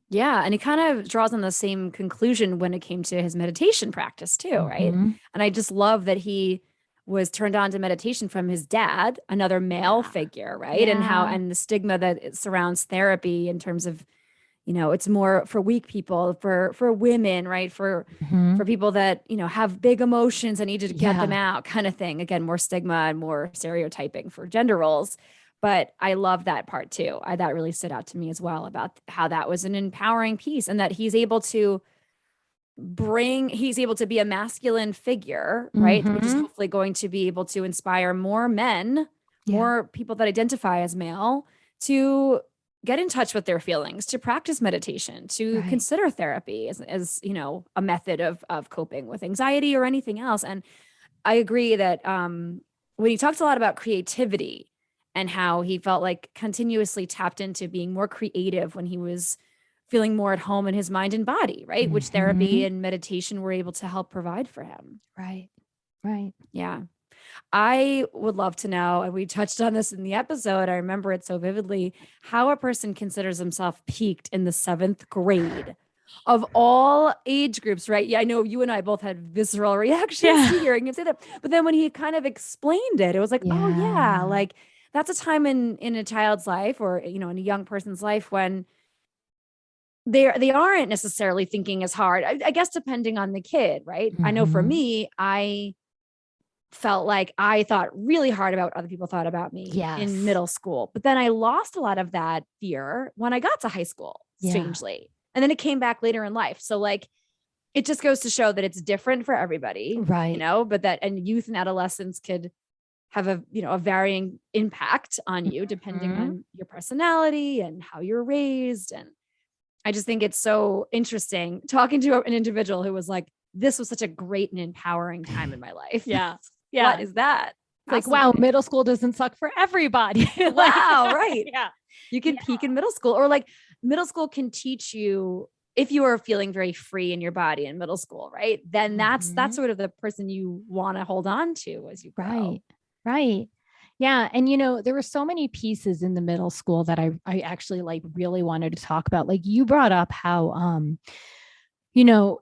Yeah. And he kind of draws on the same conclusion when it came to his meditation practice too, right? And I just love that he was turned on to meditation from his dad, another male figure, right? And the stigma that it surrounds therapy in terms of, it's more for weak people, for women, right? For people that, have big emotions and need to get them out, kind of thing. Again, more stigma and more stereotyping for gender roles. But I love that part too. That really stood out to me as well, about how that was an empowering piece, and that he's able to be a masculine figure, right? Which is hopefully going to be able to inspire more men, more people that identify as male, to get in touch with their feelings, to practice meditation, to consider therapy as a method of coping with anxiety or anything else. And I agree that when he talks a lot about creativity and how he felt like continuously tapped into being more creative when he was feeling more at home in his mind and body, right? Which therapy and meditation were able to help provide for him. Right. Yeah. I would love to know, and we touched on this in the episode, I remember it so vividly, how a person considers himself peaked in the 7th grade. of all age groups, right? Yeah, I know you and I both had visceral reactions to hearing him say that. But then when he kind of explained it, it was like, oh yeah, like that's a time in a child's life, or in a young person's life, when they aren't necessarily thinking as hard. I guess depending on the kid, right? I know for me, I felt like I thought really hard about what other people thought about me in middle school. But then I lost a lot of that fear when I got to high school, strangely. And then it came back later in life. So like, it just goes to show that it's different for everybody, right? But that, and youth and adolescence could have a varying impact on you depending on your personality and how you're raised. And I just think it's so interesting talking to an individual who was like, this was such a great and empowering time in my life. Yeah. What is that? Like, wow, middle school doesn't suck for everybody. Wow, right. Yeah. You can peak in middle school, or like middle school can teach you, if you are feeling very free in your body in middle school, right? Then that's sort of the person you want to hold on to as you grow. Right. Yeah. And, there were so many pieces in the middle school that I actually like really wanted to talk about. Like you brought up how,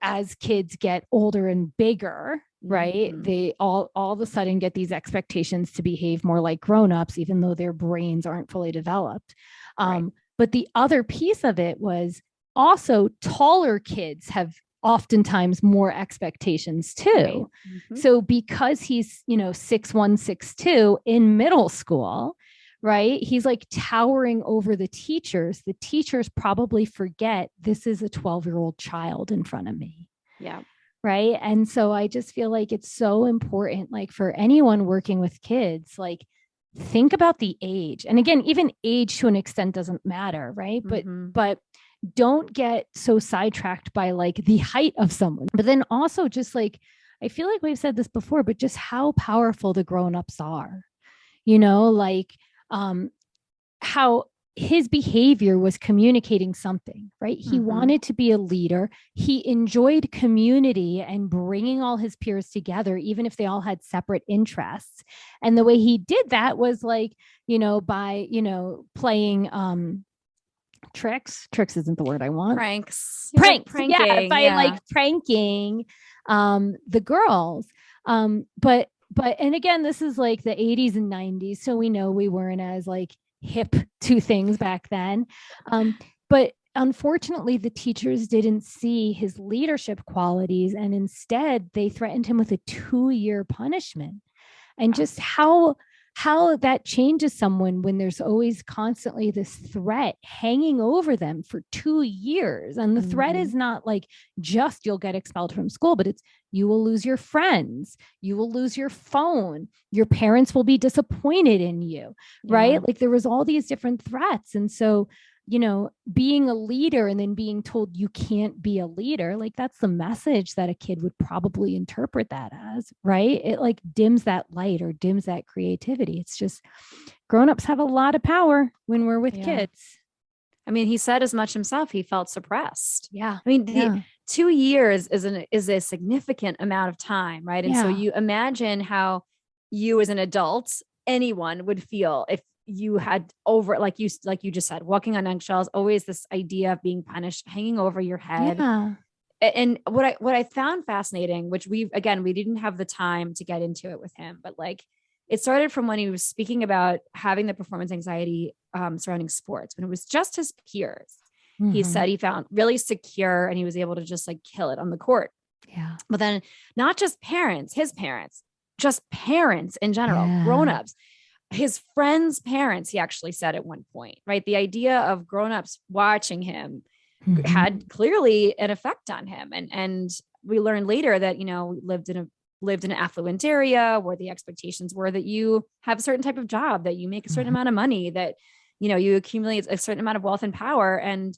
as kids get older and bigger, right, they all of a sudden get these expectations to behave more like grownups, even though their brains aren't fully developed. But the other piece of it was also taller kids have oftentimes more expectations too. So because he's, 6'1", 6'2" in middle school, right? He's like towering over the teachers. The teachers probably forget this is a 12-year-old child in front of me. Yeah. Right. And so I just feel like it's so important, like for anyone working with kids, like think about the age. And again, even age to an extent doesn't matter. Right. But don't get so sidetracked by like the height of someone, but then also just like, I feel like we've said this before, but just how powerful the grownups are, like, how his behavior was communicating something, right? He wanted to be a leader. He enjoyed community and bringing all his peers together, even if they all had separate interests. And the way he did that was like, by, playing, tricks isn't the word I want. Pranks. Pranking. Like pranking, the girls. But, and again, this is like the 80s and 90s. So we know we weren't as like hip to things back then. But unfortunately, the teachers didn't see his leadership qualities, and instead they threatened him with a 2-year punishment. And just how that changes someone when there's always constantly this threat hanging over them for 2 years. And the threat is not like just you'll get expelled from school, but it's you will lose your friends, you will lose your phone, your parents will be disappointed in you, right? Like there was all these different threats. And so, being a leader and then being told you can't be a leader, like that's the message that a kid would probably interpret that as, right? It like dims that light or dims that creativity. It's just grownups have a lot of power when we're with kids. I mean, he said as much himself, he felt suppressed. Yeah. I mean, 2 years is a significant amount of time, right? And so you imagine how you as an adult, anyone would feel if you had over, like you just said, walking on eggshells, always this idea of being punished, hanging over your head. And what I found fascinating, which we didn't have the time to get into it with him, but like it started from when he was speaking about having the performance anxiety surrounding sports, when it was just his peers. He said he found really secure and he was able to just like kill it on the court. Yeah. But then not just parents, his parents, just parents in general, grownups, his friends' parents, he actually said at one point, right? The idea of grownups watching him had clearly an effect on him. And we learned later that, lived in an affluent area where the expectations were that you have a certain type of job, that you make a certain amount of money, that, you accumulate a certain amount of wealth and power. And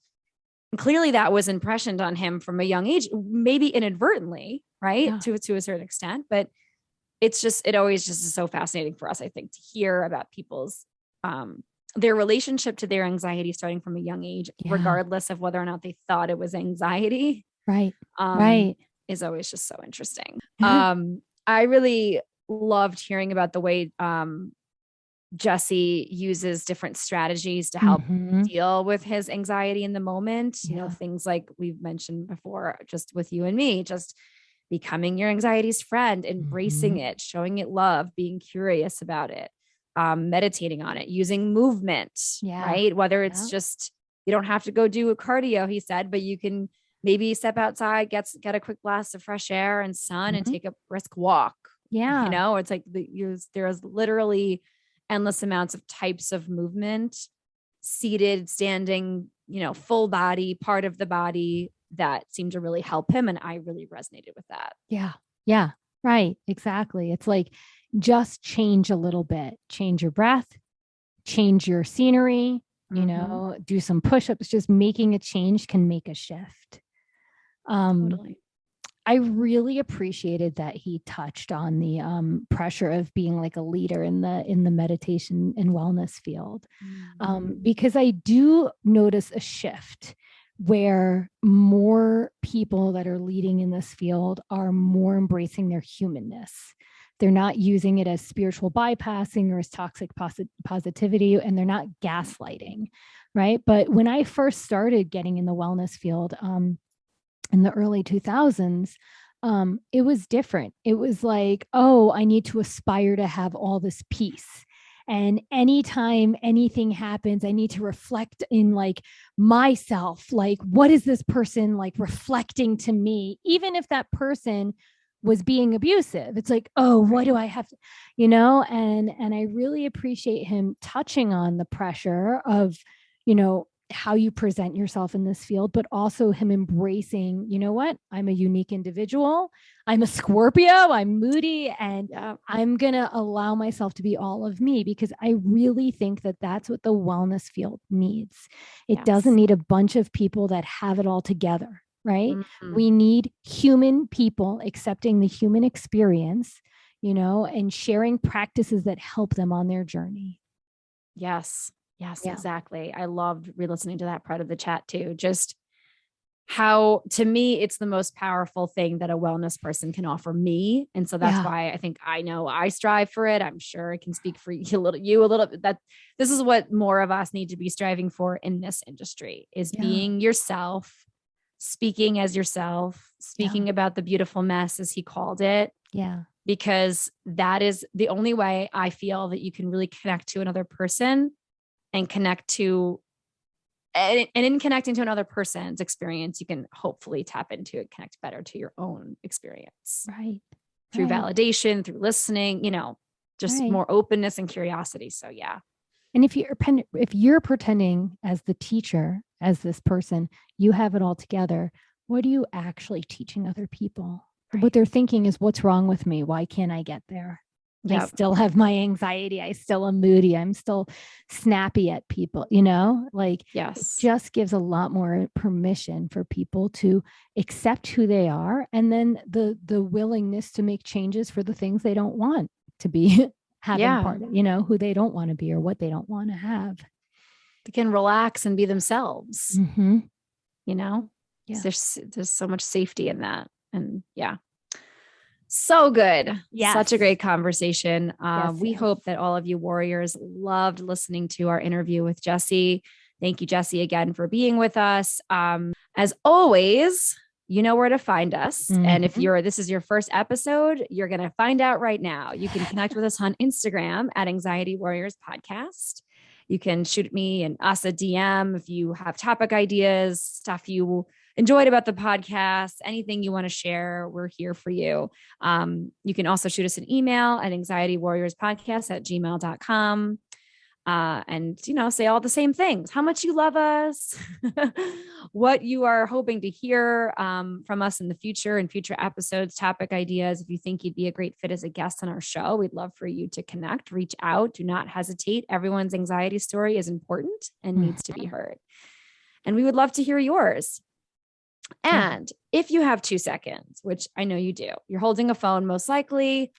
clearly that was impressioned on him from a young age, maybe inadvertently, right? To a certain extent, but it always just is so fascinating for us, I think, to hear about people's, their relationship to their anxiety starting from a young age, regardless of whether or not they thought it was anxiety. Right. Is always just so interesting. I really loved hearing about the way, Jesse uses different strategies to help Mhm. deal with his anxiety in the moment. You know, Yeah. things like we've mentioned before, just with you and me, just becoming your anxiety's friend, embracing Mhm. it, showing it love, being curious about it, meditating on it, using movement, Yeah. right? Whether it's Yeah. just, you don't have to go do a cardio, he said, but you can maybe step outside, get a quick blast of fresh air and sun and Mhm. take a brisk walk. You Yeah. know, it's like there's literally endless amounts of types of movement, seated, standing, you know, full body, part of the body, that seemed to really help him. And I really resonated with that. Yeah. Yeah. Right. Exactly. It's like just change a little bit, change your breath, change your scenery, you know, do some push-ups. Just making a change can make a shift. Totally. I really appreciated that he touched on the pressure of being like a leader in the meditation and wellness field, because I do notice a shift where more people that are leading in this field are more embracing their humanness. They're not using it as spiritual bypassing or as toxic positivity, and they're not gaslighting, right? But when I first started getting in the wellness field, in the early 2000s, it was different. It was like, oh, I need to aspire to have all this peace. And anytime anything happens, I need to reflect in like myself, like, what is this person like reflecting to me? Even if that person was being abusive, it's like, oh, what do I have to, you know? And I really appreciate him touching on the pressure of, you know, how you present yourself in this field, but also him embracing, you know what? I'm a unique individual. I'm a Scorpio. I'm moody, and I'm going to allow myself to be all of me, because I really think that that's what the wellness field needs. It doesn't need a bunch of people that have it all together, right? We need human people accepting the human experience, you know, and sharing practices that help them on their journey. Yes. Yes, Yeah. exactly. I loved re-listening to that part of the chat too. Just how, to me, it's the most powerful thing that a wellness person can offer me. And so that's why I think, I know I strive for it. I'm sure I can speak for you a little bit, that this is what more of us need to be striving for in this industry, is being yourself, speaking as yourself, speaking about the beautiful mess, as he called it. Yeah. Because that is the only way I feel that you can really connect to another person and connect to, and in connecting to another person's experience, you can hopefully tap into it, connect better to your own experience. Right. Through validation, through listening, you know, just more openness and curiosity. So yeah. And if you're pretending as the teacher, as this person, you have it all together, what are you actually teaching other people? What they're thinking is, what's wrong with me? Why can't I get there? I still have my anxiety. I still am moody. I'm still snappy at people, you know, like, it just gives a lot more permission for people to accept who they are. And then the willingness to make changes for the things they don't want to be having part of, you know, who they don't want to be or what they don't want to have. They can relax and be themselves, you know, there's so much safety in that. And so good. Such a great conversation. We hope that all of you warriors loved listening to our interview with Jesse. Thank you, Jesse, again for being with us. As always, you know where to find us. And if this is your first episode, you're going to find out right now. You can connect with us on Instagram at Anxiety Warriors Podcast. You can shoot me and us a DM if you have topic ideas, stuff you enjoyed about the podcast, anything you want to share, we're here for you. You can also shoot us an email at anxietywarriorspodcast@gmail.com. And, you know, say all the same things, how much you love us, what you are hoping to hear from us in the future and future episodes, topic ideas. If you think you'd be a great fit as a guest on our show, we'd love for you to connect, reach out, do not hesitate. Everyone's anxiety story is important and needs to be heard. And we would love to hear yours. And if you have 2 seconds, which I know you do, you're holding a phone, most likely,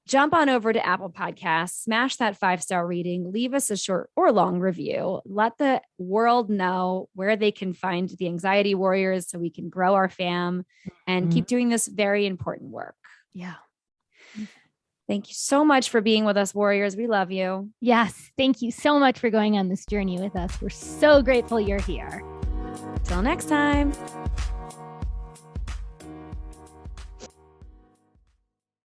jump on over to Apple Podcasts, smash that 5-star rating, leave us a short or long review. Let the world know where they can find the Anxiety Warriors so we can grow our fam and keep doing this very important work. Yeah. Thank you so much for being with us, warriors. We love you. Yes. Thank you so much for going on this journey with us. We're so grateful you're here. Till next time.